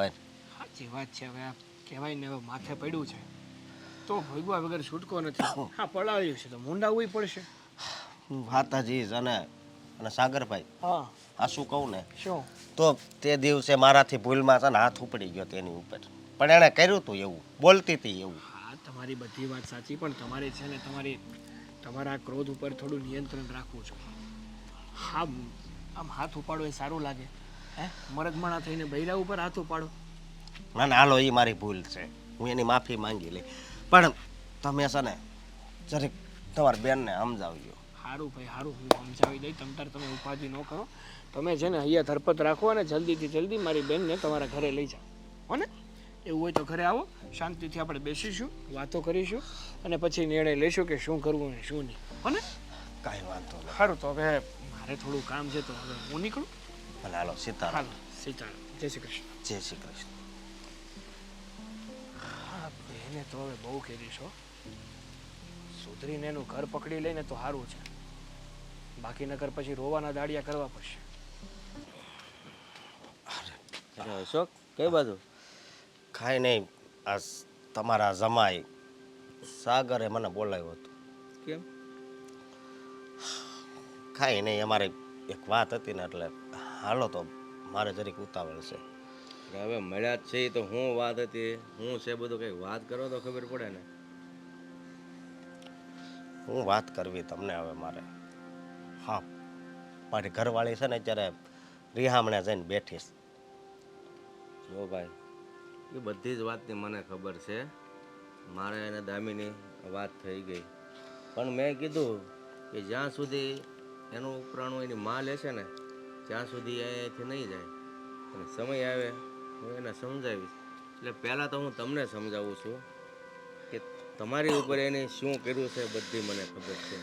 સાચી વાત છે. હવે આ કહેવાય ને હવે માથે પડ્યું છે તો ભોગવા વગર છૂટકો નથી. હા, પડાવ્યું છે તો મૂંડાવવું પડશે. માતાજી અને સાગરભાઈ, હા, આ શું કહું ને, શું? તો તે દિવસે મારાથી ભૂલમાં છે ને હાથ ઉપડી ગયો તેની ઉપર, પણ એણે કર્યું હતું એવું, બોલતી હતી એવું. હા, તમારી બધી વાત સાચી, પણ તમારે છે ને તમારા ક્રોધ ઉપર થોડું નિયંત્રણ રાખવું જોઈએ. હા, આમ હાથ ઉપાડો એ સારું લાગે? હે, મરદમણા થઈને બૈરા ઉપર હાથ ઉપાડો? ના ના, હાલો, એ મારી ભૂલ છે, હું એની માફી માંગી લઈ. પણ તમે છે ને જરીક તમારી બેનને સમજાવજો. સારું ભાઈ સારું, હું સમજાવી દઈ. તમે ઉપાધિ ન કરો. તમે છે ને અહીંયા ધરપત રાખો અને જલ્દીથી જલ્દી મારી બેનને તમારા ઘરે લઈ જાઓ, હો ને? એવું હોય તો ઘરે આવો, શાંતિથી આપણે બેસીશું, વાતો કરીશું અને પછી નિર્ણય લઈશું કે શું કરવું અને શું નહીં, હો ને? કાંઈ વાંધો નહીં. સારું, તો હવે મારે થોડું કામ છે, તો હવે હું નીકળું. ભલે હાલો સીતારામ. હાલો, સીતારામ. જય શ્રી કૃષ્ણ. જય શ્રી કૃષ્ણ. હા, બેને તો હવે બહુ કીધી છો. સુધરીને એનું ઘર પકડી લઈને તો સારું છે, બાકી નકર પછી રોવાના દાડિયા કરવા પડશે. અરે અશોક, કઈ બાજુ? કાંઈ નહીં, આ તમારા જમાઈ સાગરે મને બોલાવ્યો હતો. કેમ? કાંઈ નહીં, અમારે એક વાત હતી ને એટલે હાલો તો મારે જરીક ઉતાવળ છે. હવે મળ્યા જ છે ઈ તો હું વાત હતી, હું છે બધું કંઈક વાત કરો તો ખબર પડે ને. હું વાત કરવી તમને હવે મારે? હા, મારી ઘરવાળી છે ને અત્યારે રિહામણે જઈને બેઠીશ. જો ભાઈ, એ બધી જ વાતની મને ખબર છે. મારે એને દામીની વાત થઈ ગઈ, પણ મેં કીધું કે જ્યાં સુધી એનું ઉપરાણું એની માં લેશે ને ત્યાં સુધી અહીંયાથી નહીં જાય, અને સમય આવે હું એને સમજાવીશ. એટલે પહેલાં તો હું તમને સમજાવું છું કે તમારી ઉપર એને શું કર્યું છે બધી મને ખબર છે,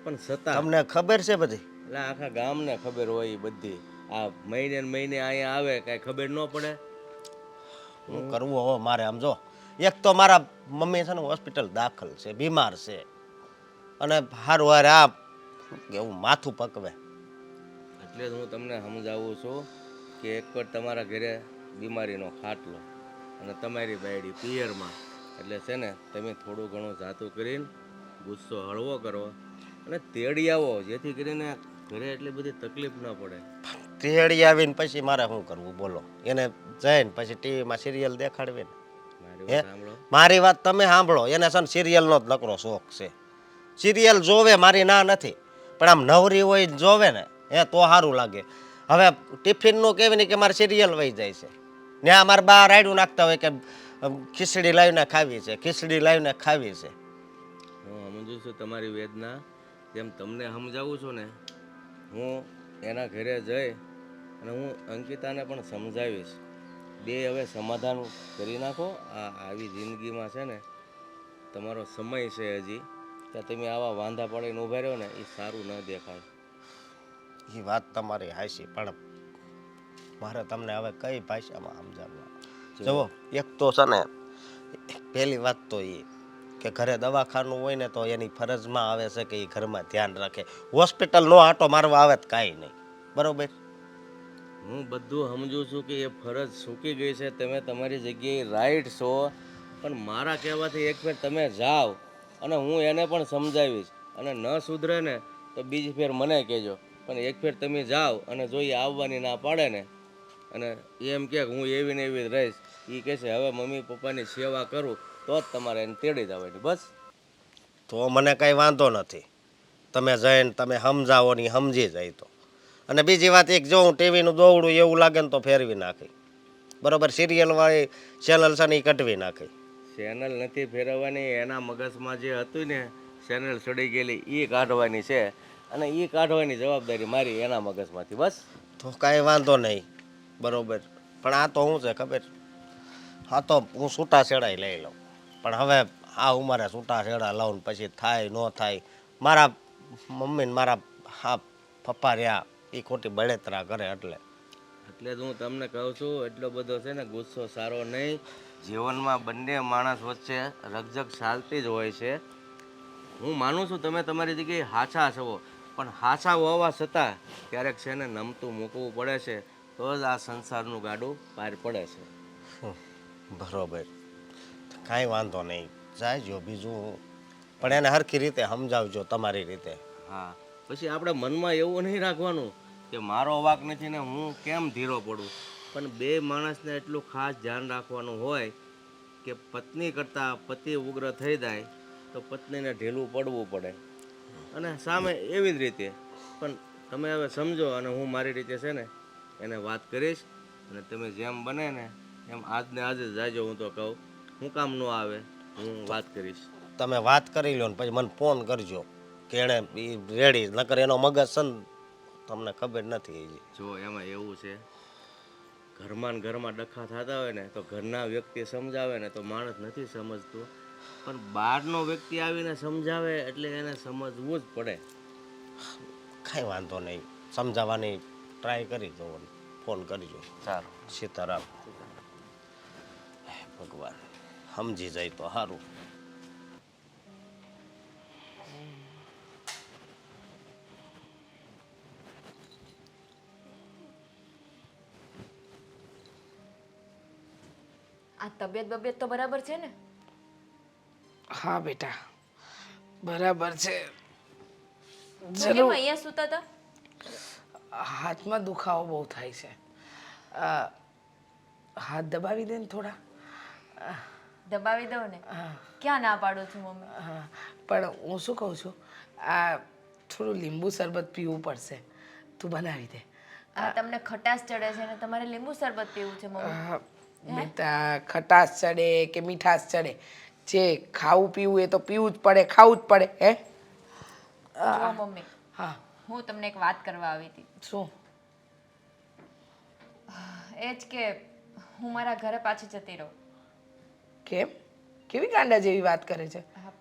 પણ છતાં તમને ખબર છે બધી? એટલે આખા ગામને ખબર હોય એ બધી. આ મહિને ને મહિને અહીંયા આવે કાંઈ ખબર ન પડે? શું કરવું હવે મારે? આમ જો, એક તો મારા મમ્મી છે ને હોસ્પિટલ દાખલ છે, બીમાર છે, અને હારું હારે આ એવું માથું પકવે. એટલે જ હું તમને સમજાવું છું કે એક વાર તમારા ઘરે બીમારીનો ખાટલો અને તમારી બાયડી પિયરમાં, એટલે છે ને તમે થોડું ઘણું જાતું કરીને ગુસ્સો હળવો કરો અને તેડી આવો, જેથી કરીને ઘરે એટલી બધી તકલીફ ન પડે. તેડી આવીને પછી મારે શું કરવું બોલો? એને જઈને પછી ટીવીમાં સિરિયલ દેખાડવી ને? મારી હે? વાત સાંભળો. મારી વાત તમે સાંભળો. એને છે ને સિરિયલનો જ નકરો શોખ છે. સિરિયલ જોવે, મારી ના નથી, પણ આમ નવરી હોય જોવે ને એ તો સારું લાગે. હવે ટિફિનનું કહેવી નહીં કે મારે સિરિયલ વહી જાય છે, ને આ મારા બા રાયડું નાખતા હોય કે ખીચડી લાવીને ખાવી છે, ખીચડી લાવીને ખાવી છે. હું સમજુ છું તમારી વેદના, જેમ તમને સમજાવું છું ને, હું એના ઘરે જઈ અને હું અંકિતાને પણ સમજાવીશ. બે હવે સમાધાન કરી નાખો. આ આવી જિંદગીમાં છે ને તમારો સમય છે હજી, ત્યાં તમે આવા વાંધા પડીને ઊભા રહ્યો ને એ સારું ન દેખાય. એ વાત તમારી હાચી, પણ મારે તમને હવે કઈ ભાષામાં સમજાવવા? જુઓ, એક તો છે ને પહેલી વાત તો એ કે ઘરે દવાખાનું હોય ને તો એની ફરજમાં આવે છે કે એ ઘરમાં ધ્યાન રાખે. હોસ્પિટલ નો આંટો મારવા આવે તો કાંઈ નહીં, બરોબર? હું બધું સમજુ છું કે એ ફરજ ચૂકી ગઈ છે, તમે તમારી જગ્યાએ રાઈટ છો, પણ મારા કહેવાથી એક ફેર તમે જાઓ અને હું એને પણ સમજાવીશ, અને ન સુધરે ને તો બીજી ફેર મને કહેજો, પણ એક ફેર તમે જાઓ અને જો એ આવવાની ના પાડે ને અને એમ કે હું એવી ને એવી રહીશ, એ કહેશે હવે મમ્મી પપ્પાની સેવા કરું, તો જ તમારે એને તેડી જવાની. બસ તો મને કાંઈ વાંધો નથી. તમે જઈને તમે સમજાવો ને ઈ સમજી જાય તો. અને બીજી વાત એક, જો હું ટીવીનું દોવડું એવું લાગે ને તો ફેરવી નાખી, બરોબર? સિરિયલવાળી ચેનલ છે ને એ કટવી નાખી. ચેનલ નથી ફેરવવાની, એના મગજમાં જે હતું ને ચેનલ ચડી ગયેલી એ કાઢવાની છે, અને એ કાઢવાની જવાબદારી મારી એના મગજમાંથી. બસ તો કાંઈ વાંધો નહીં, બરોબર? પણ આ તો શું છે ખબર? હા, તો હું છૂટા છેડાઈ લઈ લઉં, પણ હવે આ ઉંમરે છૂટા છેડા લઉં પછી થાય ન થાય. મારા મમ્મી ને મારા હા પપ્પા રહ્યા એ ખોટી બળેતરા કરે એટલે જ હું તમને કહું છું, એટલો બધો છે ને ગુસ્સો સારો નહીં. જીવનમાં બંને માણસ વચ્ચે રકઝક ચાલતી જ હોય છે. હું માનું છું તમે તમારી જગ્યાએ હાચા છો, પણ હાચા હોવા છતાં ક્યારેક છે ને નમતું મૂકવું પડે છે, તો જ આ સંસારનું ગાડું પાર પડે છે. બરોબર, કાંઈ વાંધો નહીં, જાયજો બીજું, પણ એને હરખી રીતે સમજાવજો તમારી રીતે. હા, પછી આપણે મનમાં એવું નહીં રાખવાનું કે મારો વાંક નથી ને હું કેમ ધીરો પડું, પણ બે માણસને એટલું ખાસ ધ્યાન રાખવાનું હોય કે પત્ની કરતાં પતિ ઉગ્ર થઈ જાય તો પત્નીને ઢીલું પડવું પડે, અને સામે એવી જ રીતે. પણ તમે હવે સમજો, અને હું મારી રીતે છે ને એને વાત કરીશ, અને તમે જેમ બને ને એમ આજને આજે જ જાજો. હું તો કહું, હું કામ ન આવે, હું વાત કરીશ. તમે વાત કરી લો ને પછી મને ફોન કરજો, કે એણે રેડી નકર એનો મગજ છે ને તમને ખબર નથી હજી. જો એમાં એવું છે, ઘરમાં ને ઘરમાં ડખા થતા હોય ને તો ઘરના વ્યક્તિ સમજાવે ને તો માણસ નથી સમજતો, પણ બહારનો વ્યક્તિ આવીને સમજાવે એટલે એને સમજવું જ પડે. કાંઈ વાંધો નહીં, સમજાવવાની ટ્રાય કરી દો, ફોન કરજો. સારું. સીતારામ. ભગવાન સમજી જાય તો સારું. આ તબિયત તો બરાબર છે ને? હા બેટા બરાબર છે. તો કેમ અહીંયા સૂતા હતા? હાથમાં દુખાવો બહુ થાય છે. હાથ દબાવી દે ને થોડા. દબાવી દઉં ને? ક્યાં ના પાડું છું મમ્મી? હા, પણ હું શું કહું છું, આ થોડું લીંબુ શરબત પીવું પડશે, તું બનાવી દે. આ તમને ખટાશ ચડે છે ને તમારે લીંબુ શરબત પીવું છે મમ્મી? બેટા ખટાશ ચડે કે મીઠાશ ચડે, જે ખાવું પીવું એ તો પીવું જ પડે, ખાવું જ પડે. હે જો મમ્મી, હા હું તમને એક વાત કરવા આવી હતી. શું? એ જ કે હું મારા ઘરે પાછી જતી રહું. કેમ? કેવી ગાંડા જેવી વાત કરે છે? હા,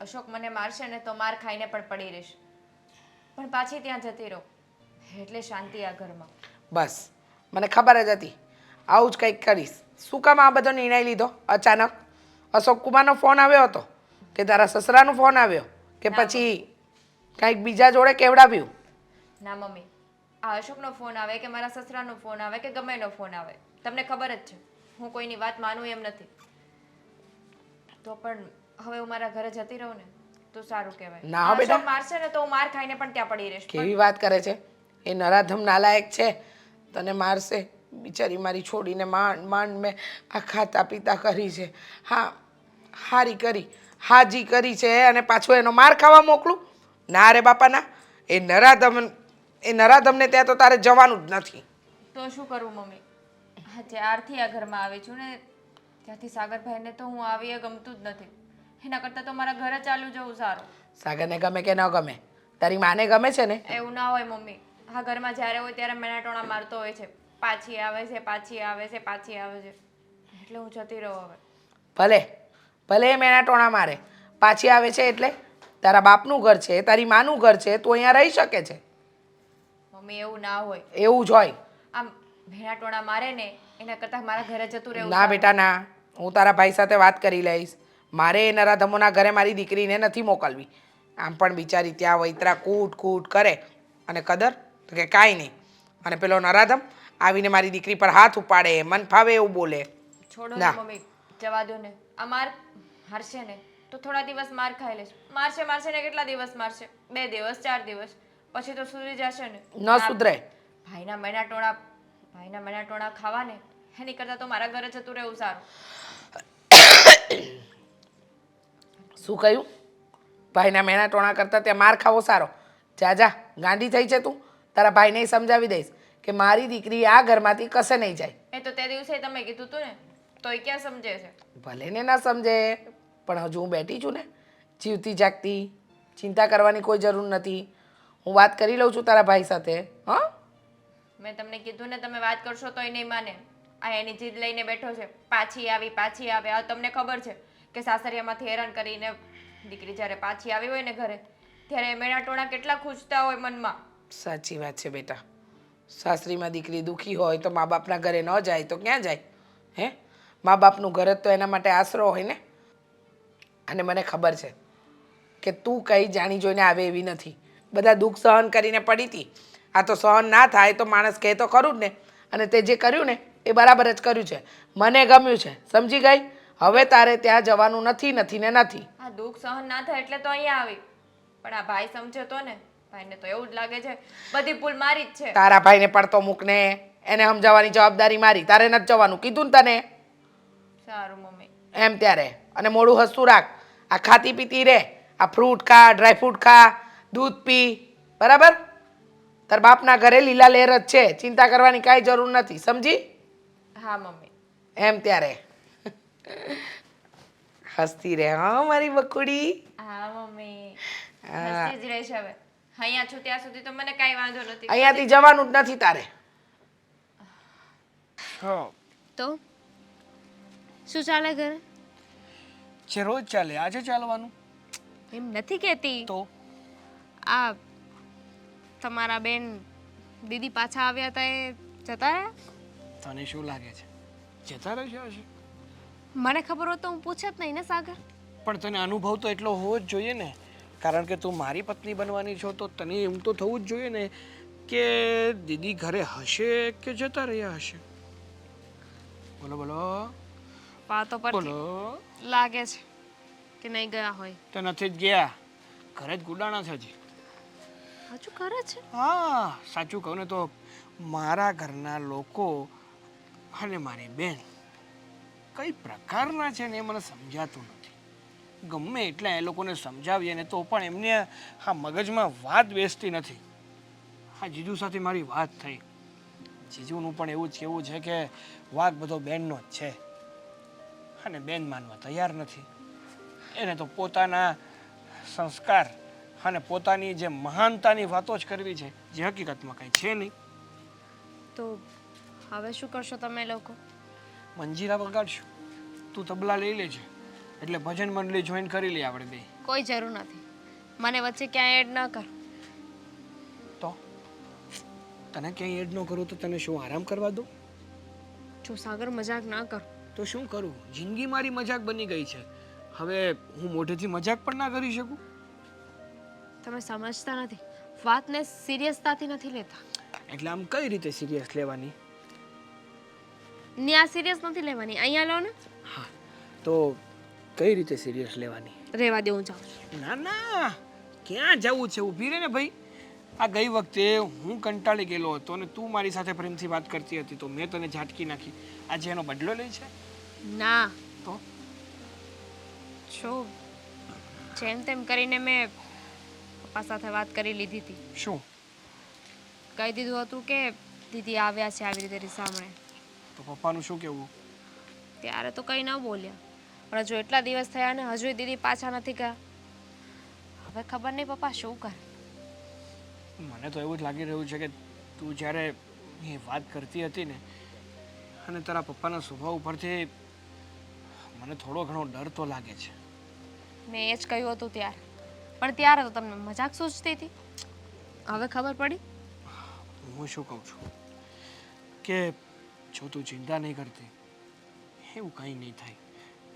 અશોક મને મારશે ને તો માર ખાઈને પણ પડી રહીશ, પણ પાછી ત્યાં જતી રહું એટલે શાંતિ આ ઘરમાં. બસ મને ખબર જ હતી આવું જ કંઈક કરીશ. શું કામ આ બધો નિર્ણય લીધો અચાનક? અશોક કુમારનો ફોન આવ્યો હતો કે તારા સસરાનો ફોન આવ્યો કે પછી કંઈક બીજા જોડે કેવડાવ્યું? ના મમ્મી, આ અશોકનો ફોન આવે કે મારા સસરાનો ફોન આવે કે ગમે એનો ફોન આવે, તમને ખબર જ છે હું કોઈની વાત માનું એમ નથી. તો પણ હવે હું મારા ઘરે જતી રહું ને તો સારું કહેવાય. ના હો બેટા. અશોક મારશે ને તો હું માર ખાઈને પણ ત્યાં પડી રહીશ. કેવી વાત કરે છે? એ નરાધમ નાલાયક છે, તને મારશે. બિચારી મારી છોડીને માંડ માંડ મેં આ ખાતા પીતા કરી છે. હા હારી કરી, હાજી કરી છે અને પાછો એનો માર ખાવા મોકલું? ના રે બાપા ના. એ નરાધમને ત્યાં તો તારે જવાનું જ નથી. તો શું કરવું મમ્મી? હા, જ્યારથી આ ઘરમાં આવી છું ને ત્યાંથી સાગરભાઈને તો હું આવી ગમતું જ નથી. એના કરતાં તો મારા ઘરે ચાલુ જવું સારું. સાગરને ગમે કે ન ગમે, તારી માને ગમે છે ને? એવું ના હોય મમ્મી, આ ઘરમાં જ્યારે હોય ત્યારે મેણાટોણા મારતો હોય છે, પાછી આવે છે પાછી આવે છે પાછી આવે છે, એટલે હું જતી રહું હવે. ભલે ભલે એ મેના ટોણા મારે, પાછી આવે છે એટલે તારા બાપનું ઘર છે, તારી માનું ઘર છે, તું અહીંયા રહી શકે છે. મમ્મી એવું ના હોય. એવું જ હોય. આમ મેણાટોણા મારે ને એના કરતાં મારા ઘરે જતું રહેવું ના સારું. બેટા ના, હું તારા ભાઈ સાથે વાત કરી લઈશ. મારે એ નરાધમોના ઘરે મારી દીકરીને નથી મોકલવી. આમ પણ બિચારી ત્યાં વૈતરા કૂટ કૂટ કરે અને કદર તો કે કાંઈ નહીં. અને પેલો નરાધમ આવીને મારી દીકરી પર હાથ ઉપાડે, મન ફાવે એવું બોલે. છોડો ને ના. મમ્મી, જવા દો ને. આ માર હારશે ને તો થોડા દિવસ માર ખાઈ લેશે. મારશે ને કેટલા દિવસ મારશે? 2 દિવસ 4 દિવસ, પછી તો સુધરી જશે ને. ન સુધરે. ભાઈના મેણાટોણા ખાવા ને એની કરતાં તો મારા ઘરે જતું રહેવું સારું. શું કહ્યું? ભાઈના મેણા ટોણા કરતાં ત્યાં માર ખાવો સારો? જા જા, ગાંડી થઈ છે તું. તારા ભાઈને સમજાવી દઈશ કે મારી દીકરી આ ઘરમાંથી કશે નહીં જાય. એ તો તે દિવસે તમે કીધું તું ને, તોય ક્યાં સમજે છે? ભલે ને ના સમજે, પણ હજુ હું બેઠી છું ને, જીવતી જાગતી. ચિંતા કરવાની કોઈ જરૂર નથી. હું વાત કરી લઉં છું તારા ભાઈ સાથે. હા, મેં તમને કીધું ને તમે વાત કરશો તોય નહીં માને. આ એની જીદ લઈને બેઠો છે, પાછી આવે. આ તમને ખબર છે કે સાસરિયામાંથી હેરાન કરીને દીકરી જ્યારે પાછી આવી હોય ને ઘરે ત્યારે મેણાટોણા કેટલા ખુશતા હોય મનમાં. સાચી વાત છે બેટા. સાસરીમાં દીકરી દુઃખી હોય તો મા બાપના ઘરે ન જાય તો ક્યાં જાય? હે, મા બાપનું ઘર જ તો એના માટે આશરો હોય ને. અને મને ખબર છે કે તું કંઈ જાણી જોઈને આવે એવી નથી. બધા દુઃખ સહન કરીને પડી હતી. આ તો સહન ના થાય તો માણસ કહે તો ખરું જ ને. અને તે જે કર્યું ને એ બરાબર જ કર્યું છે. મને ગમ્યું છે, સમજી ગઈ? હવે તારે ત્યાં જવાનું નથી ને નથી. આ દુઃખ સહન ના થાય એટલે તો અહીંયા આવી. પણ આ ભાઈ સમજે તો ને. ભાઈને તો એવું જ લાગે છે બધી ભૂલ મારી જ છે. તારા ભાઈને પડતો મૂકને, એને સમજાવવાની જવાબદારી મારી. તારે નથી જવાનું, કીધું ને તને. સારું મમ્મી. એમ ત્યારે. અને મોડું હસતું રાખ. આ ખાતી પીતી રે. આ ફ્રૂટ ખા, ડ્રાયફ્રૂટ ખા, દૂધ પી, બરાબર? તાર બાપના ઘરે લીલા લહેર જ છે, ચિંતા કરવાની કાંઈ જરૂર નથી, સમજી? હા મમ્મી. એમ ત્યારે. હસતી રે હા મારી બકુડી. હા મમ્મી. હસતી જ રહેશે હવે. અહીંયા છું ત્યાં સુધી તો મને કાંઈ વાંધો નથી. અહીંયાથી જવાનું જ નથી તારે. હા તો શું ચાલે ઘરે? જે રોજ ચાલે આજે ચાલવાનું એમ નથી કહેતી. તો આ તમારા બેન દીદી પાછા આવ્યા હતા એ જતા રહ્યા? તને શું લાગે છે જતા રહેશે હશે? મને ખબર હોત તો હું પૂછે જ નહીં ને સાગર. પણ તને અનુભવ તો એટલો હોવો જ જોઈએ ને, કારણ કે તું મારી પત્ની બનવાની છો તો તને એમ તો થવું જ જોઈએ ને કે દીદી ઘરે હશે કે જતા રહ્યા હશે. બોલો બોલો વાતો પરથી બોલો. લાગે છે કે નહીં ગયા હોય. તો નથી જ ગયા, ઘરે જ ગુડાણા છે હજી. હજુ કરે છે? હા સાચું કહું ને તો મારા ઘરના લોકો અને મારી બેન કઈ પ્રકારના છે ને એ મને સમજાતું નથી. ગમે એટલા એ લોકોને સમજાવીએ ને તો પણ એમને આ મગજમાં વાત બેસતી નથી. હા જીજુ સાથે મારી વાત થઈ. જીજુનું પણ એવું જ કહેવું છે કે વાંક બધો બેનનો જ છે અને બેન માનવા તૈયાર નથી. એને તો પોતાના સંસ્કાર અને પોતાની જે મહાનતાની વાતો જ કરવી છે, જે હકીકતમાં કંઈ છે નહીં. તો હવે શું કરશો તમે લોકો? મંજીરા વગાડશું, તું તબલા લઈ લેજે, એટલે ભજન મંડળી જોઈન કરી લઈએ આપણે બે. કોઈ જરૂર નથી. મને વચ્ચે ક્યાંય એડ ન કર. તો તને ક્યાંય એડ ન કરું તો તને શું આરામ કરવા દો? જો સાગર મજાક ના કર. તો શું કરું? જિંદગી મારી મજાક બની ગઈ છે. હવે હું મોઢેથી મજાક પણ ના કરી શકું? તમે સમજતા નથી. વાતને સિરિયસતાથી નથી લેતા. એટલે આમ કઈ રીતે સિરિયસ લેવાની? ન્યા સિરિયસ નથી લેવાની, અહીંયા લો ને. હા તો કઈ રીતે સિરિયસ લેવાની? રહેવા દે, હું જાઉં છું. ના ના, ક્યાં જવું છે? ઊભી રહે ને ભાઈ. આ ગઈ વખતે હું કંટાળી ગયેલો હતો અને તું મારી સાથે પ્રેમથી વાત કરતી હતી તો મેં તને ઝાટકી નાખી. આજે એનો બદલો લે છે? ના, તો જો જેમ તેમ કરીને મેં પપ્પા સાથે વાત કરી લીધી હતી. શું કહી દીધું હતું કે દીદી આવ્યા છે આવી રીતે રીસામણે. તો પપ્પાનું શું કહેવું? ત્યારે તો કંઈ ન બોલ્યા, પણ હજુ એટલા દિવસ થયા ને હજુ દીદી પાછા નથી ગયા. હવે ખબર નહીં પપ્પા શું કરે. મને તો એવું જ લાગી રહ્યું છે કે તું જ્યારે એ વાત કરતી હતી ને અને તારા પપ્પાના સ્વભાવ ઉપરથી મને થોડો ઘણો ડર તો લાગે છે. મેં એ જ કહ્યું હતું ત્યારે, પણ ત્યારે તો તમને મજાક સૂચતી હતી. હવે ખબર પડી. હું શું કહું છું કે જો તું ચિંતા નહીં કરતી, એવું કંઈ નહીં થાય.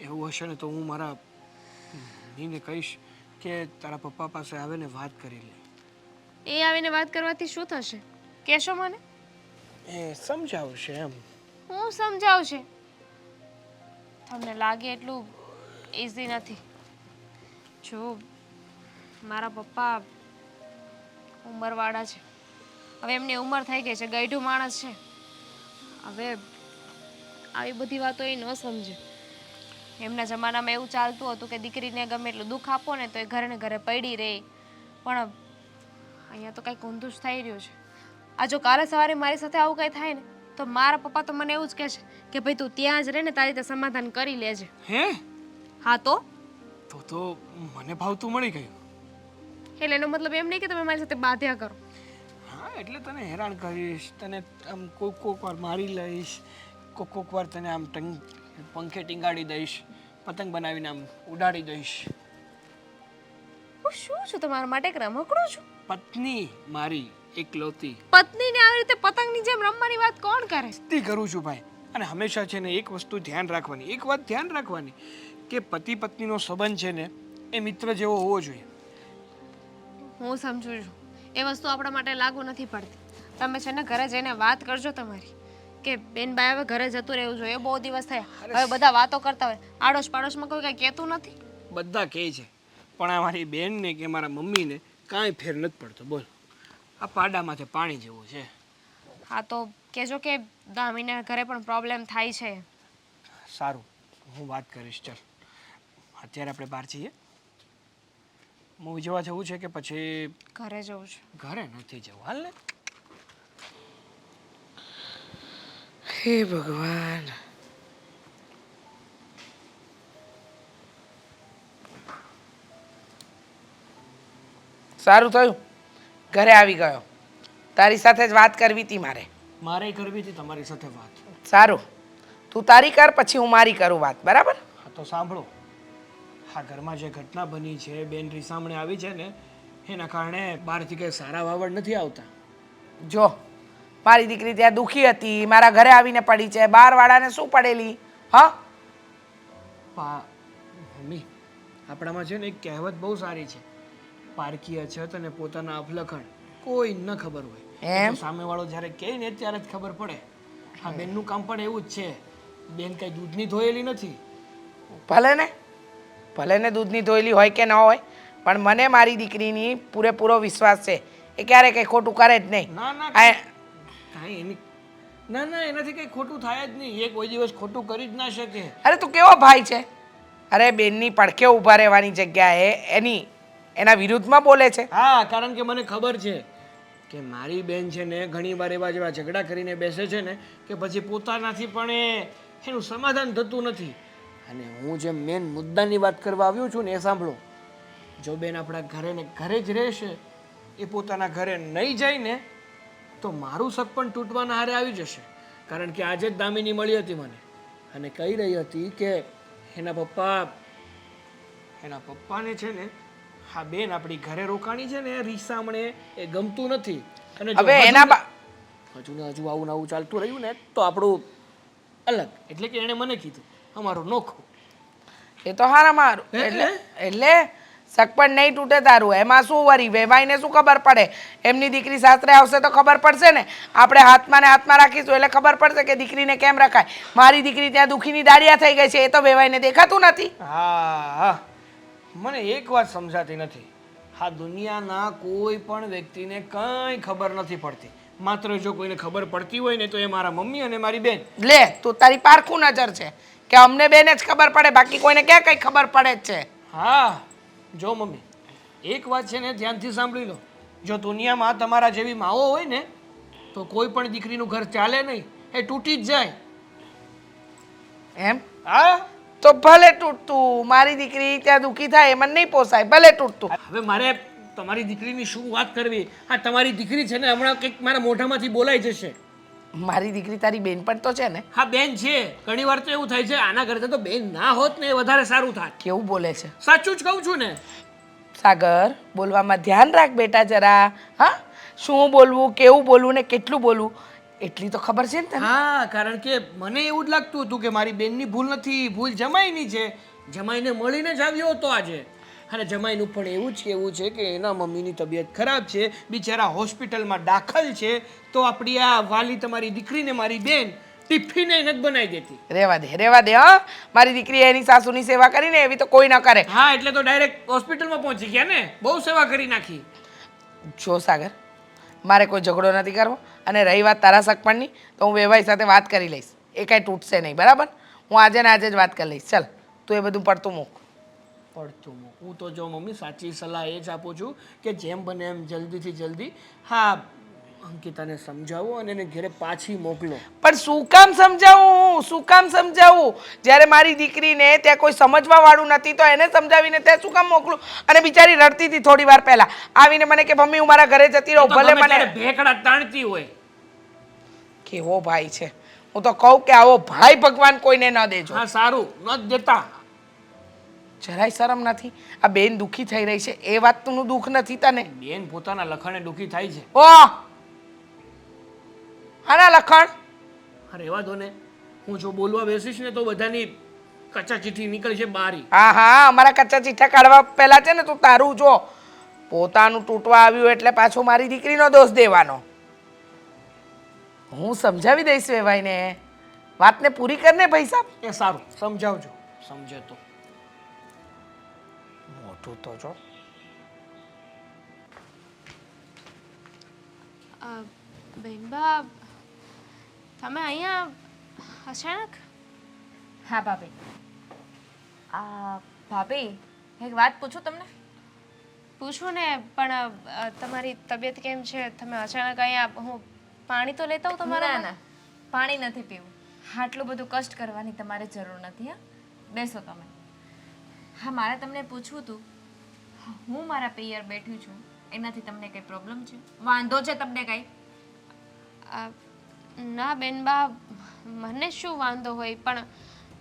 એવું હશે ને તો હું મારા મમ્મીને કહીશ કે તારા પપ્પા પાસે આવે ને વાત કરી લે. એ આવીને વાત કરવાથી શું થશે કહેશો મને? એ સમજાવશે એમ. હું સમજાવશે? તમને લાગે એટલું ઇઝી નથી. જો મારા પપ્પા ઉંમરવાળા છે, હવે એમની ઉંમર થઈ ગઈ છે, ગઈઢું માણસ છે. હવે આવી બધી વાતો એ ન સમજે. એમના જમાનામાં એવું ચાલતું હતું કે દીકરીને ગમે એટલું દુઃખ આપો ને તો એ ઘરે ને ઘરે પડી રહે. પણ અહીંયા તો કંઈક ઊંધું જ થઈ રહ્યું છે. આ જો કાલે સવારે મારી સાથે આવું કંઈ થાય ને તો મારા પપ્પા તો મને એવું જ કહેશે કે ભાઈ તું ત્યાં જ રહે ને તારી રીતે સમાધાન કરી લેજે. હે? હા તો તો મને ભાવતું મળી ગયું. એટલે એનો મતલબ એમ નહીં કે તમે મારી સાથે બાધ્યા કરો. હા એટલે તને હેરાન કરીશ, તને આમ કોક વાર મારી લઈશ, કોક વાર તને આમ પંખે ટીંગાડી દઈશ, પતંગ બનાવીને આમ ઉડાડી દઈશ. હું શું છું તમારા માટે એક રમકડું છું? પત્ની મારી એકલૌતી. પત્નીને આવી રીતે પતંગની જેમ રમવાની વાત કોણ કરે? મસ્તી કરું છું ભાઈ. અને હંમેશા છે ને એક વસ્તુ ધ્યાન રાખવાની, એક વાત ધ્યાન રાખવાની કે પતિ પત્નીનો સંબંધ છે ને એ મિત્ર જેવો હોવો જોઈએ. હું સમજુ છું એ વસ્તુ આપણા માટે લાગુ નથી પડતી. તમે છે ને ઘરે જઈને વાત કરજો તમારી કે બેનબાઈ હવે ઘરે જતું રહેવું જોઈએ, બહુ દિવસ થયા. હવે બધા વાતો કરતા હોય, આડોશ પાડોશમાં કોઈ કાંઈ કહેતું નથી. બધા કહે છે પણ આ મારી બેનને કે મારા મમ્મીને કાંઈ ફેર નથી પડતો. બોલ, આ પાડામાંથી પાણી જેવું છે. હા તો કહેજો કે દામીને ઘરે પણ પ્રોબ્લેમ થાય છે. સારું, હું વાત કરીશ. ચાલ અત્યારે આપણે બહાર જઈએ. મૂવી જોવા જવું છે કે પછી ઘરે જવું છે? ઘરે નથી જવું, હાલ ને. હે ભગવાન. સારું થયું ઘરે આવી ગયો. તારી સાથે જ વાત કરવી હતી મારે. મારે કરવી હતી તમારી સાથે વાત. સારું, તું તારી કર, પછી હું મારી કરું વાત, બરાબર? હા તો સાંભળો, હા ઘરમાં જે ઘટના બની છે, બેન રીસામણે આવી છે ને, એના કારણે બહારથી કંઈ સારા વાવડ નથી આવતા. જો મારી દીકરી ત્યાં દુખી હતી, મારા ઘરે આવીને પડી છે. બહારવાળાને શું પડેલી? હા, મમ્મી, આપણામાં છે ને એક કહેવત બહુ સારી છે, પારકી અછત અને પોતાના અફલખણ કોઈ ન ખબર હોય. એમ? તો સામેવાળો જ્યારે કહે ને ત્યારે જ ખબર પડે. હા બેનનું કામ પણ એવું જ છે. બેન કઈ દૂધની ધોયેલી નથી. ભલે ને દૂધની ધોયેલી હોય કે ન હોય, પણ મને મારી દીકરીની પૂરેપૂરો વિશ્વાસ છે. એ ક્યારે કંઈ ખોટું કરે જ નહીં. ના ના આ કાંઈ એની ના ના એનાથી કંઈ ખોટું થાય જ નહીં. એ કોઈ દિવસ ખોટું કરી જ ના શકે. અરે તું કેવો ભાઈ છે? અરે બેનની પડખે ઊભા રહેવાની જગ્યાએ એના વિરુદ્ધમાં બોલે છે. હા કારણ કે મને ખબર છે કે મારી બેન છે ને ઘણી વાર એવા જેવા ઝઘડા કરીને બેસે છે ને કે પછી પોતાનાથી પણ એનું સમાધાન થતું નથી. અને હું જે મેન મુદ્દાની વાત કરવા આવ્યો છું ને એ સાંભળો. જો બેન આપણા ઘરે ને ઘરે જ રહેશે, એ પોતાના ઘરે નહીં જાય ને તો મારું શક પણ તૂટવાના હારે આવી જશે. કારણ કે આજે જ દામિની મળી હતી મને અને કહી રહી હતી કે એના પપ્પાને છે ને હા બેન આપણી ઘરે રોકાણી છે ને રીસામણે એ ગમતું નથી. અને જો હવે હજુ ને હજુ આવું ને આવું ચાલતું રહ્યું ને તો આપણું અલગ. એટલે કે એણે મને કીધું અમારું નોખું. એ તો હારામાં હારું. એટલે શક પણ નહીં તૂટે તારું. એમાં શું વરી વેવાઈને શું ખબર પડે? એમની દીકરી સાસરે આવશે તો ખબર પડશે ને. આપણે હાથમાં ને હાથમાં રાખીશું એટલે ખબર પડશે કે દીકરીને કેમ રખાય. મારી દીકરી ત્યાં દુખીની દાડિયા થઈ ગઈ છે, એ તો વેવાઈને દેખાતું નથી. હા મને એક વાત સમજાતી નથી. આ દુનિયાના કોઈ પણ વ્યક્તિને કંઈ ખબર નથી પડતી. માત્ર જો કોઈને ખબર પડતી હોય ને તો એ મારા મમ્મી અને મારી બેન. લે તું તારી પારખું નજર છે કે અમને બેને જ ખબર પડે, બાકી કોઈને ક્યાં કંઈ ખબર પડે જ છે. હા જો મમ્મી, એક વાત છે ને ધ્યાનથી સાંભળી લો. જો દુનિયામાં તમારા જેવી માઓ હોય ને તો કોઈ પણ દીકરીનું ઘર ચાલે નહીં, એ તૂટી જ જાય. એમ? હા તો ભલે તૂટતું. મારી દીકરી ત્યાં દુખી થાય એ મને નહીં પોસાય. ભલે તૂટતું. હવે મારે તમારી દીકરીની શું વાત કરવી? હા તમારી દીકરી છે ને હમણાં કંઈક મારા મોઢામાંથી બોલાઈ જશે. મારી દીકરી તારી બેન પણ તો છે ને. હા બેન છે. ઘણી વાર તો એવું થાય છે આના કરતાં તો બેન ના હોત ને એ વધારે સારું થાત. કેવું બોલે છે? સાચું જ કહું છું ને. સાગર, બોલવામાં ધ્યાન રાખ બેટા જરા. હા, શું બોલવું, કેવું બોલવું ને કેટલું બોલવું એટલી તો ખબર છે ને તને? હા કારણ કે મને એવું જ લાગતું હતું કે મારી બેનની ભૂલ નથી, ભૂલ જમાઈની છે. જમાઈને મળીને જ આવ્યો હતો આજે. અને જમાઈનું પણ એવું જ કહેવું છે કે એના મમ્મીની તબિયત ખરાબ છે, બિચારા હોસ્પિટલમાં દાખલ છે. તો આપણી આ વાલી તમારી દીકરીને મારી બેન ટિફિન નથી બનાવી દેતી. રેવા દે. હા, મારી દીકરી એની સાસુની સેવા કરીને એવી તો કોઈ ન કરે. હા એટલે તો ડાયરેક્ટ હોસ્પિટલમાં પહોંચી ગયા ને. બહુ સેવા કરી નાખી. જો સાગર, મારે કોઈ ઝઘડો નથી કરવો. અને રહી વાત તારા સગપણની, તો હું વેવાઈ સાથે વાત કરી લઈશ. એ કાંઈ તૂટશે નહીં, બરાબર? હું આજે ને આજે જ વાત કરી લઈશ. ચાલ તું એ બધું પડતું મૂક. હું તો જો મમ્મી સાચી સલાહ એ જ આપું છું કે જેમ બને એમ જલ્દીથી જલ્દી હા અંકિતાને સમજાવો અને એને ઘરે પાછી મોકલો. પણ શું કામ સમજાવું? શું કામ સમજાવું? જ્યારે મારી દીકરીને ત્યાં કોઈ સમજવા વાળું નથી તો એને સમજાવીને ત્યાં શું કામ મોકલું? અને બિચારી રડતી હતી થોડી વાર પહેલા, આવીને મને કે મમ્મી હું મારા ઘરે જતી રહું. ભલે મને ભેકડા તાણતી હોય. કેવો ભાઈ છે! હું તો કહું કે આવો ભાઈ ભગવાન કોઈને ન દેજો. હા સારું ન દેતા. જરાય શરમ નથી? આ બેન દુખી થઈ રહી છે એ વાતનું દુઃખ નથી તને? બેન પોતાના લખણે દુઃખી થાય છે. ઓહ, આના લખણ? અરે રહેવા દો ને. હું જો બોલવા બેસીશ ને તો બધાની કચ્ચા ચીઠી નીકળી છે બારી. હા, અમારા કચ્ચા ચીઠા કાઢવા પહેલા છે ને તું તારું જો. પોતાનું તૂટવા આવ્યું એટલે પાછો મારી દીકરીનો દોષ દેવાનો. હું સમજાવી દઈશ વેવાઈને. વાતને પૂરી કરને ભાઈ સાહેબ. એ સારું સમજાવજો. સમજે તો મોટું તો જો. બેનબા, તમે અહીંયા અચાનક? હા ભાભી. ભાભી એક વાત પૂછું તમને? પૂછું ને, પણ તમારી તબિયત કેમ છે? તમે અચાનક અહીંયા, હું પાણી તો લેતા હું તમારા? ના પાણી નથી પીવું. આટલું બધું કષ્ટ કરવાની તમારે જરૂર નથી. હા બેસો તમે. હા મારે તમને પૂછવું હતું. હું મારા પિયર બેઠી છું એનાથી તમને કંઈ પ્રોબ્લેમ છે, વાંધો છે તમને કંઈ? આ, ના બેનબા, મને શું વાંધો હોય, પણ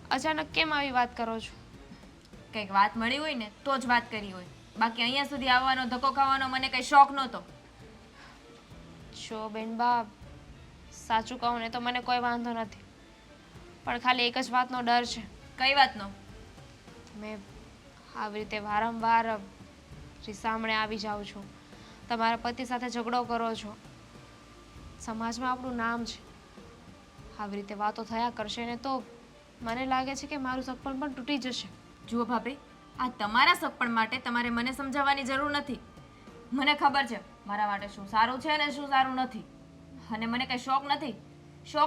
અચાનક કેમ આવી વાત કરો છો? કંઈક વાત મળી હોય ને તો જ વાત કરી હોય, બાકી અહીંયા સુધી આવવાનો ધક્કો ખાવાનો મને કંઈ શોખ નહોતો. જો બેનબા, સાચું કહું ને તો મને કોઈ વાંધો નથી, પણ ખાલી એક જ વાતનો ડર છે. કઈ વાતનો? મેં આવી રીતે વારંવાર સામે આવી જાઉં છું, તમારા પતિ સાથે ઝઘડો કરો છો, સમાજમાં આપણું નામ છે, આવી રીતે વાતો થયા કરશે ને તો મને લાગે છે કે મારું સપનું પણ તૂટી જશે. જુઓ ભાભી, આ તમારા સપન માટે તમારે મને સમજાવવાની જરૂર નથી. મને ખબર છે મારા માટે શું સારું છે ને શું સારું નથી, અને મને કંઈ શોખ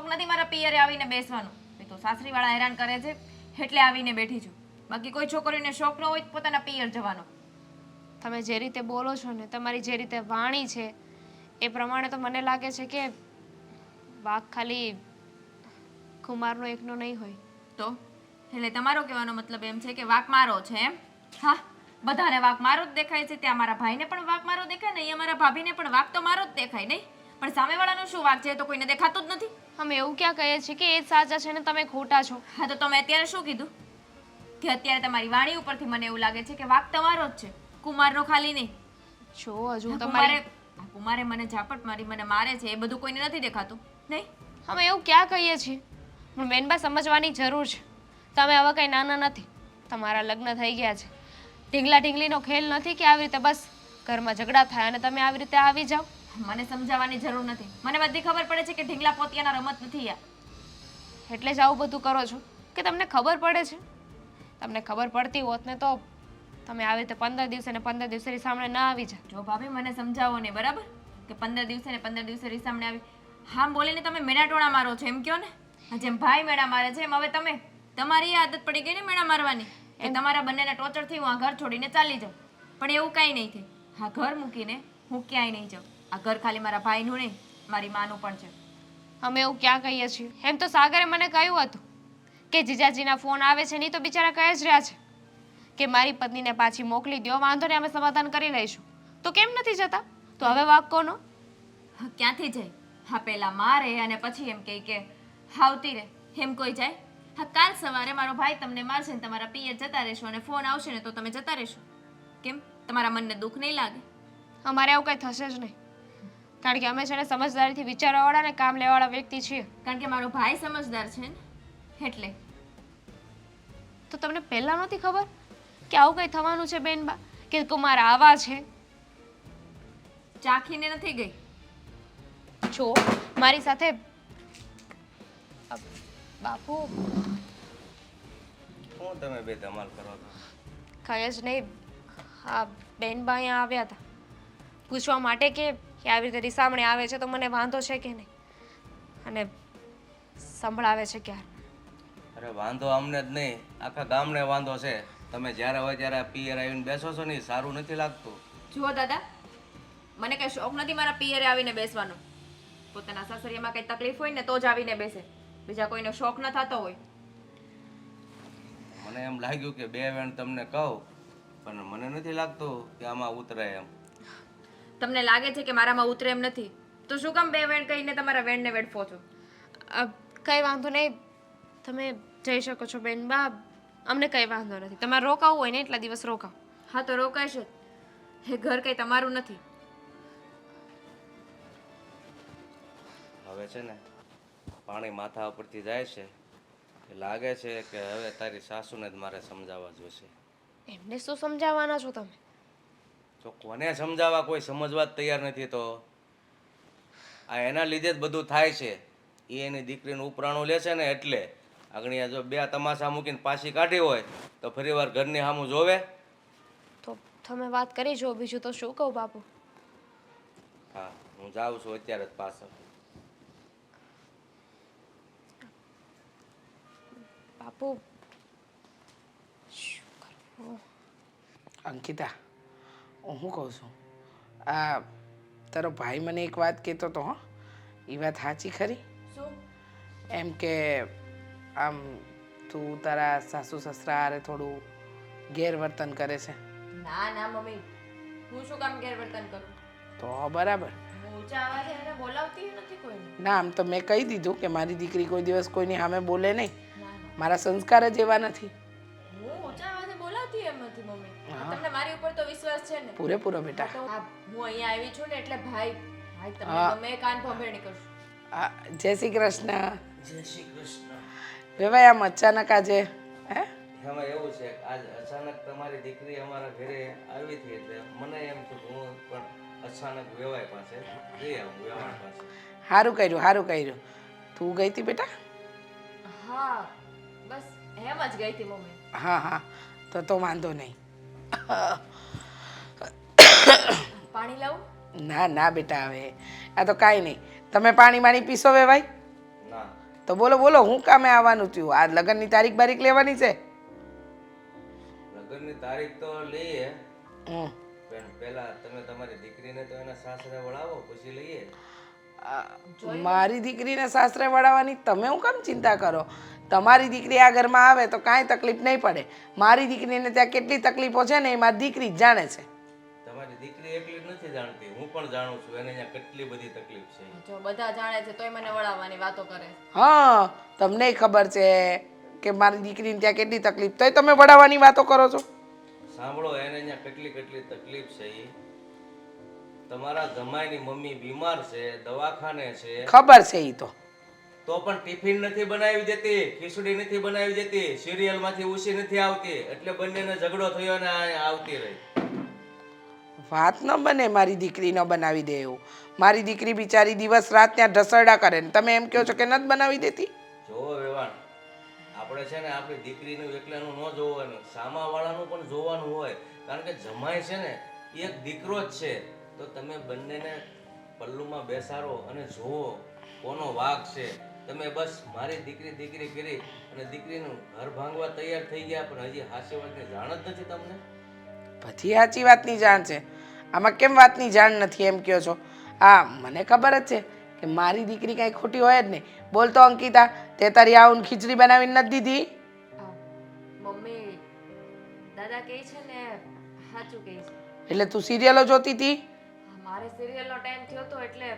નથી મારા પિયરે આવીને બેસવાનો. એ તો સાસરીવાળા હેરાન કરે છે એટલે આવીને બેઠી છું, બાકી કોઈ છોકરીને શોખ ન હોય પોતાના પિયર જવાનો. તમે જે રીતે બોલો છો ને, તમારી જે રીતે વાણી છે એ પ્રમાણે તો મને લાગે છે કે વાક ખાલી કુમારનો એકનો નહીં હોય. તો એટલે તમારો કહેવાનો મતલબ એમ છે કે વાક મારો છે એમ? હા, બધાને વાક મારો જ દેખાય છે, ત્યાં મારા ભાઈને પણ વાક મારો દેખાય ને, અહીંયા મારા ભાભીને પણ વાક તો મારો જ દેખાય નહીં, પણ સામેવાળાનો શું વાક છે એ તો કોઈને દેખાતું જ નથી. અમે એવું ક્યાં કહીએ છીએ કે એ જ સાચા છે ને તમે ખોટા છો? હા, તો તમે અત્યારે શું કીધું કે અત્યારે તમારી વાણી ઉપરથી મને એવું લાગે છે કે વાક તમારો જ છે, કુમારનો ખાલી નહીં. જો હજુ કુમારે તમારી કુમારે મને ઝાપટ મારી, મને મારે છે, એ બધું કોઈને નથી દેખાતું નહીં? અમે એવું ક્યાં કહીએ છીએ, પણ બેનબા સમજવાની જરૂર છે. તમે હવે કંઈ નાના નથી, તમારા લગ્ન થઈ ગયા છે, ઢીંગલા ઢીંગલીનો ખેલ નથી કે આવી રીતે બસ ઘરમાં ઝઘડા થાય અને તમે આવી રીતે આવી જાઓ. મને સમજાવવાની જરૂર નથી, મને બધી ખબર પડે છે કે ઢીંગલા પોતિયાના રમત નથી યાર. એટલે જ આવું બધું કરો છો કે તમને ખબર પડે છે? તમને ખબર પડતી હોત ને તો તમે આવી રીતે 15 દિવસે ને 15 દિવસે સામે ના આવી જાત. જો ભાભી મને સમજાવો ને, બરાબર, કે 15 દિવસે ને 15 દિવસે રીસામણે આવી હા બોલીને તમે મેણાટોણા મારો છો એમ કહો ને. જેમ ભાઈ મેણા મારે છે એમ હવે તમે તમારી આદત પડી ગઈ ને મેણા મારવાની, કે તમારા બંનેના ટોર્ચરથી હું આ ઘર છોડીને ચાલી જાઉં. પણ એવું કાંઈ નહીં થાય, હા ઘર મૂકીને હું ક્યાંય નહીં જાઉં. આ ઘર ખાલી મારા ભાઈનું નહીં, મારી માનું પણ છે. અમે એવું ક્યાં કહીએ છીએ? એમ તો સાગરે મને કહ્યું હતું કે જીજાજીના ફોન આવે છે નહીં તો બિચારા કહે જ રહ્યા છે કે મારી પત્નીને પાછી મોકલી દો, વાંધો નહીં અમે સમાધાન કરી લઈશું. તો કેમ નથી જતા? તો હવે વાક કોનો? હા, ક્યાંથી જાય? હા, પહેલા મારે અને પછી એમ કહે કે હાવતી રે, એમ કોઈ જાય? હા, કાલ સવારે મારો ભાઈ તમને મારશે ને તમારા પિયર જતા રહેશો અને ફોન આવશે ને તો તમે જતા રહેશો. કેમ, તમારા મનને દુઃખ નહીં લાગે? અમારે એવું કંઈ થશે જ નહીં, કારણ કે અમે છે ને સમજદારીથી વિચારવાવાળા ને કામ લેવાવાળા વ્યક્તિ છીએ. કારણ કે મારો ભાઈ સમજદાર છે ને એટલે. તો તમને પહેલાં નહોતી ખબર કે આવું કંઈ થવાનું છે બેનબા, કે કુમાર આવા છે? ચાખીને નથી ગઈ. જો મારી સાથે બાપુ શું તમે બે ધમાલ કરો છો? કઈ જ નહીં, હા બેનબા અહીંયા આવ્યા હતા પૂછવા માટે કે આવી રીતે રીસામણે આવે છે તો મને વાંધો છે કે નહીં, અને સંભળાવે છે ક્યારે. અરે વાંધો અમને જ નહીં, આખા ગામને વાંધો છે. તમે જ્યારે હોય ત્યારે પિયર આવીને બેસો છો ને એ સારું નથી લાગતું. જુઓ દાદા, મને કઈ શોખ નથી મારા પિયરે આવીને બેસવાનો. પોતાના સાસરીમાં કઈ તકલીફ હોય ને તો જ આવીને બેસે, બીજા કોઈનો શોખ ન થતો હોય. મને એમ લાગ્યું કે બે વેણ તમને કહું, પણ મને નથી લાગતું કે આમાં ઉતરે એમ. તમને લાગે છે કે મારામાં ઉતરે એમ નથી તો શું કામ બે વેણ કહીને તમારા વેણને વેડફો છો? કંઈ વાંધો નહીં, તમે જઈ શકો છો બેનબા, અમને કંઈ વાંધો નથી. તમારે રોકાવું હોય ને એટલા દિવસ રોકાવ. હા, તો રોકાઈશ જ. એ ઘર કઈ તમારું નથી. હવે છે ને પાણી માથા ઉપરથી જાય છે, એ લાગે છે કે હવે તારી સાસુને જ મારે સમજાવવા જોઈશે. એમને શું સમજાવવાના છો તમે? જો કોને સમજાવવા, કોઈ સમજવા જ તૈયાર નથી. તો આ એના લીધે જ બધું થાય છે. એ એની દીકરીનું ઉપરાણું લે છે ને એટલે. આગળ જો બે તમાશા મૂકીને પાછી કાઢી હોય તો ફરી વાર ઘરની સામું જોવે. તો તમે વાત કરી જો, બીજું તો શું કહું બાપુ. હા, હું જાઉં છું અત્યારે જ પાછળ. બાપુ શું કરવું? અંકિતા, હું શું કહું છું, આ તારો ભાઈ મને એક વાત કહેતો હતો, હો એ વાત સાચી ખરી? શું? એમ કે આમ તું તારા સાસુ સસરા હારે થોડું ગેરવર્તન કરે છે. ના ના મમ્મી, હું શું કામ ગેરવર્તન કરું? તો બરાબર. હું ઊંચા અવાજે એને બોલાવતી નથી કોઈને. ના આમ તો મેં કહી દીધું કે મારી દીકરી કોઈ દિવસ કોઈની સામે બોલે નહીં. ના ના, મારા સંસ્કાર જ એવા નથી. હું ઊંચા અવાજે બોલાવતી એમ નથી મમ્મી. તમને મારી ઉપર તો વિશ્વાસ છે ને? પૂરેપૂરો બેટા. તો આ હું અહીંયા આવી છું ને એટલે ભાઈ ભાઈ તમને હા. ગમે એ કાન ભંભેરણી કરશું. જય શ્રી કૃષ્ણ. જય શ્રી કૃષ્ણ. વેવાઈ આમ અચાનક આજે હે એમાં એવું છે કે આજ અચાનક તમારી દીકરી અમારા ઘરે આવી હતી એટલે મને એમ થયું કે હું પણ અચાનક વેવાય પાસે જઈ આવું વેવાણ પાસે. સારું કર્યું. તું ગઈ હતી બેટા? હા બસ એમ જ ગઈ હતી મમ્મી. હા તો વાંધો નહીં. પાણી લાવું? ના બેટા હવે આ તો કાંઈ નહીં. તમે પાણી પીશો વેવાઈ? ના, તો બોલો હું કામે આવવાનું થયું? આ લગ્નની તારીખ બારીખ લેવાની છે? લગ્નની તારીખ તો લઈએ હમ. પણ પહેલા તમે તમારી દીકરીને તો એના સાસરે વળાવો પછી લઈએ. મારી દીકરીને સાસરે વળાવવાની તમે હું કામ ચિંતા કરો? તમારી દીકરી આ ઘરમાં આવે તો કાંઈ તકલીફ નહીં પડે. મારી દીકરીને ત્યાં કેટલી તકલીફો છે ને એ મારી દીકરી જ જાણે છે. તમારી દીકરી એકલી જ નથી જાણતી, હું પણ જાણું છું એને અહીંયા કેટલી બધી તકલીફ છે. જો બધા જાણે છે તોય મને વળાવવાની વાતો કરે. હા તમને ખબર છે કે મારી દીકરીને ત્યાં કેટલી તકલીફ, તોય તમે વળાવવાની વાતો કરો છો. સાંભળો, એને અહીંયા કેટલી તકલીફ છે. ઈ તમારા જમાઈની મમ્મી બીમાર છે, દવાખાને છે, ખબર છે ઈ તો પણ ટિફિન નથી બનાવી દેતી, ખીચડી નથી બનાવી દેતી, સિરિયલ માંથી ઉસી નથી આવતી, એટલે બંનેને ઝઘડો થયો ને આ આવતી રહી. વાત ન બને મારી દીકરી ન બનાવી દે એવું. મારી દીકરી બિચારી દિવસ રાત ત્યાં ઢસરડા કરે ને તમે એમ કહો છો કે નથી બનાવી દેતી? જોવો વેવાણ, આપણે છે ને આપણી દીકરીનું એકલાનું ન જોવાનું, સામાવાળાનું પણ જોવાનું હોય. કારણ કે જમાઈ છે ને એક દીકરો જ છે, તો તમે બંનેને પલ્લુમાં બેસાડો અને જુઓ કોનો વાંક છે. તમે બસ મારી દીકરી કરી અને દીકરીનું ઘર ભાંગવા તૈયાર થઈ ગયા, પણ હજી હાસ્ય વાતની જાણ જ નથી તમને. પછી સાચી વાતની જાણ છે. આમાં કેમ વાતની જાણ નથી એમ કહો છો? હા મને ખબર જ છે કે મારી દીકરી કાંઈ ખોટી હોય જ નહીં. બોલતો અંકિતા, તે તારી આવું ખીચડી બનાવીને નથી દીધી? મમ્મી દાદા કહે છે ને સાચું કહે છે. એટલે તું સિરિયલો જોતી હતી? મારે સિરિયલનો ટાઈમ થયો તો એટલે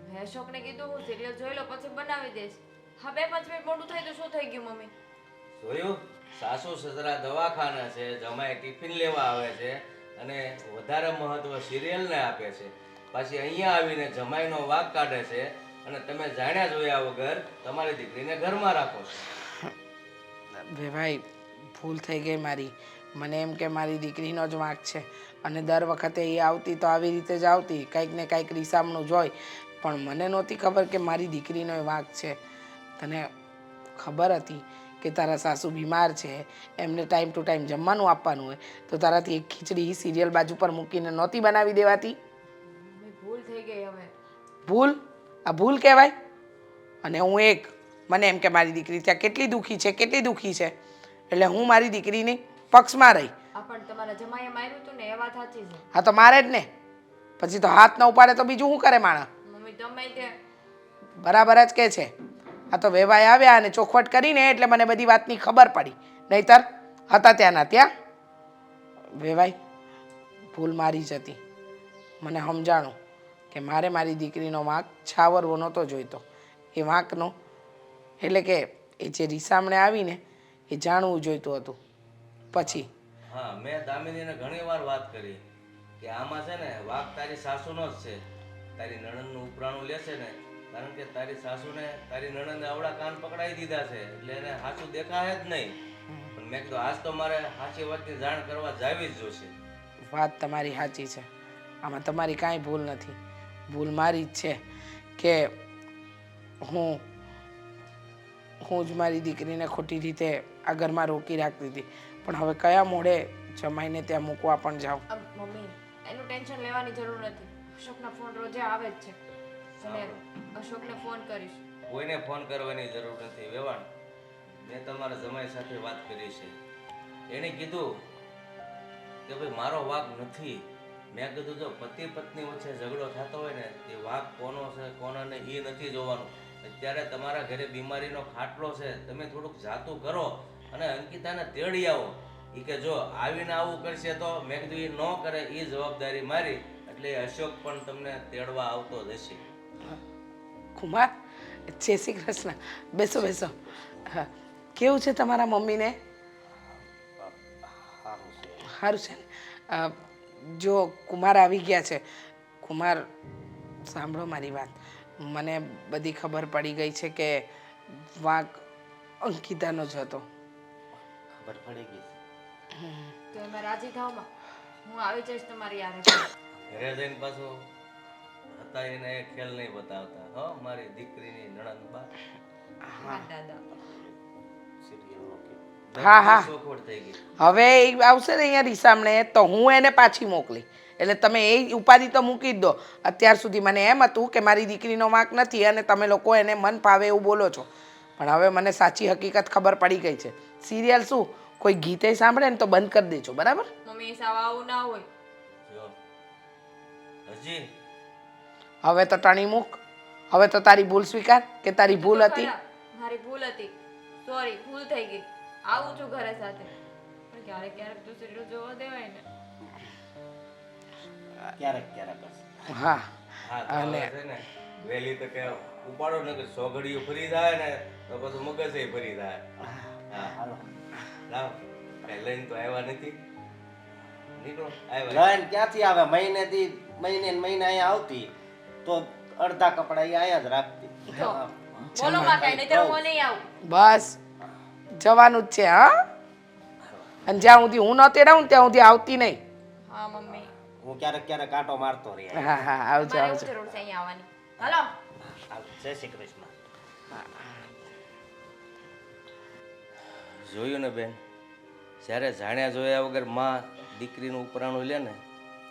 મેં અશોકને કીધું હું સિરિયલ જોઈ લો પછી બનાવી દઈશ. હા 2-5 મિનિટ મોડું થાય તો શું થઈ ગયું મમ્મી? જોયું, સાસુ સસરા દવાખાના છે, જમાઈ ટિફિન લેવા આવે છે અને વધારે મહત્વ સિરિયલને આપે છે. પાછી અહીંયા આવીને જમાઈનો વાંક કાઢે છે અને તમે જાણ્યા જોયા વગર તમારી દીકરીને ઘરમાં રાખો છો. બે ભાઈ ભૂલ થઈ ગઈ મારી. મને એમ કે મારી દીકરીનો જ વાંક છે અને દર વખતે એ આવતી તો આવી રીતે જ આવતી, કંઈક ને કંઈક રીસામણું જોઈ, પણ મને નહોતી ખબર કે મારી દીકરીનો વાંક છે. તને ખબર હતી કે તારા સાસુ બીમાર છે, એમને ટાઈમ ટુ ટાઈમ જમવાનું આપવાનું હોય, તો તારાથી એક ખીચડી સિરિયલ બાજુ પર મૂકીને નહોતી બનાવી દેવાતી? મમ્મી ભૂલ થઈ ગઈ હવે. ભૂલ? આ ભૂલ કહેવાય? અને મને એમ કે મારી દીકરી ત્યાં કેટલી દુઃખી છે એટલે હું મારી દીકરીની પક્ષમાં રહી. આ પણ તમારા જમાઈએ માર્યું હતું ને એ વાત સાચી છે. હા તો મારે જ ને, પછી તો હાથ ન ઉપાડે તો બીજું શું કરે માણસ? મમ્મી તમે તે બરાબર જ કે છે. આ તો વેવાઈ આવ્યા અને ચોખવટ કરીને એટલે મને બધી વાતની ખબર પડી, નહીતર હતા ત્યાંના ત્યાં. વેવાઈ ભૂલ મારી જ હતી. મને સમજાણું કે મારે મારી દીકરીનો વાંક છાવરવો નહોતો જોઈતો. એ વાંકનો એટલે કે એ જે રીસામણે આવીને એ જાણવું જોઈતું હતું. પછી હા, મેં દામિનીને ઘણી વાર વાત કરી કે આમાં છે ને વાંક તારી સાસુનો જ છે. તારી નણંદનું ઉપરાણું લેશે ને, કારણ કે તારી સાસુને તારી નણંદે આવડા કાન પકડાઈ દીધા છે એટલે એને સાચું દેખાય જ નહીં. પણ મેં કીધું આજ તો મારે સાચી વાતની જાણ કરવા જાવી જ જોશે. વાત તમારી સાચી છે. આમાં તમારી કાંઈ ભૂલ નથી. ભૂલ મારી જ છે કે હું જ મારી દીકરીને ખોટી રીતે આ ઘરમાં રોકી રાખતી હતી. પણ હવે કયા મોડે જમાઈને ત્યાં મૂકવા પણ જાઉં? મમ્મી એનું ટેન્શન લેવાની જરૂર નથી. અશોકના ફોન રોજે આવે જ છે અને અશોકને ફોન કરીશ. કોઈને ફોન કરવાની જરૂર નથી વેવાણ. મેં તમારા જમાઈ સાથે વાત કરી છે. એણે કીધું કે ભાઈ મારો વાંક નથી. મેં કીધું જો પતિ પત્ની વચ્ચે ઝઘડો થતો હોય ને એ વાંક કોનો છે કોનો ને એ નથી જોવાનું. અત્યારે તમારા ઘરે બીમારીનો ખાટલો છે, તમે થોડુંક જાતું કરો અને અંકિતાને તેડી આવો. એ કે જો આવીને આવું કરશે તો મેં કીધું એ ન કરે એ જવાબદારી મારી એટલે એ અશોક પણ તમને તેડવા આવતો જ હશે. કુમાર જય શ્રી કૃષ્ણ. બેસો બેસો. હા, કેવું છે તમારા મમ્મીને? સારું છે ને? જો કુમાર આવી ગયા છે. કુમાર સાંભળો મારી વાત. મને બધી ખબર પડી ગઈ છે કે વાંક અંકિતાનો જ હતો. ખબર પડી ગઈ તો એમાં રાજી થાવમાં હું આવી જઈશ તમારી યારે. ઘરે જઈને પાછું હતા એને એ ખેલ નહીં બતાવતા હો મારી દીકરીની નણંદબા. દાદા સિરિયલનો કે હા, હા. ચોખવટ થઈ ગઈ. હવે એ આવશે ને અહીંયા રીસામણે તો હું એને પાછી મોકલી. એટલે તમે એ ઉપાધિ તો મૂકી જ દો. અત્યાર સુધી મને એમ હતું કે મારી દીકરીનો વાંક નથી અને તમે લોકો એને મન ફાવે એવું બોલો છો. પણ હવે મને સાચી હકીકત ખબર પડી ગઈ છે. સિરિયલ શું કોઈ ગીતે સાંભળે ને તો બંધ કરી દેજો, બરાબર? મમ્મી સાવ આવું ના હોય. જો હજી હવે તો ટણી મૂક. હવે તો તારી ભૂલ સ્વીકાર કે તારી ભૂલ તો હતી. ખરા, મારી ભૂલ હતી. સોરી, ભૂલ થઈ ગઈ. આવું છું ઘરે સાથે. પણ ક્યારેક ક્યારેક તો સિરિયલ જોવા દેવાય ને. ક્યારેક ક્યારેક હશે. હા, હા તો અને હવે છે ને વહેલી તો કે ઉપાડો ને કે સોઘડીઓ ફરી જાય ને તો પછી મગજ ફરી જાય. હા હાલો લાવ કઈ લઈને તો આવ્યા નથી. નીકળો આવ્યા. લાઈન ક્યાંથી આવે? મહિને ને મહિને અહીંયા આવતી તો અડધા કપડા એ અહીંયા જ રાખતી. તો બોલો માં કઈ નહીં હું નહીં આવું. બસ જવાનું જ છે. હા, અને જ્યાં સુધી હું ન તેડાવું ને ત્યાં સુધી આવતી નહીં. હા મમ્મી હું ક્યારેક ક્યારેક આટો મારતો રહી. હા, હા, આવજો તમારે એવું આવજો. જરૂર છે અહીંયા આવવાની. હાલો જય શ્રી કૃષ્ણ. જોયું ને બેન, જ્યારે જાણ્યા જોયા વગર માં દીકરીનું ઉપરાણું લે ને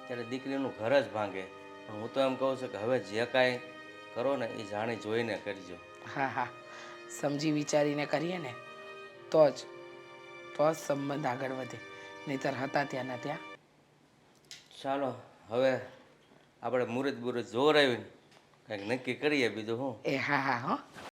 ત્યારે દીકરીનું ઘર જ ભાંગે. પણ હું તો એમ કહું છું કે હવે જે કાંઈ કરો ને એ જાણી જોઈને કરજો. હા, હા, સમજી વિચારીને કરીએ ને તો જ સંબંધ આગળ વધે. નહીંતર હતા ત્યાં ના ત્યાં. ચાલો હવે આપણે મુહૂર્ત બુરત જોરાવીને કંઈક નક્કી કરીએ બીજું હું. એ હા, હા, હો.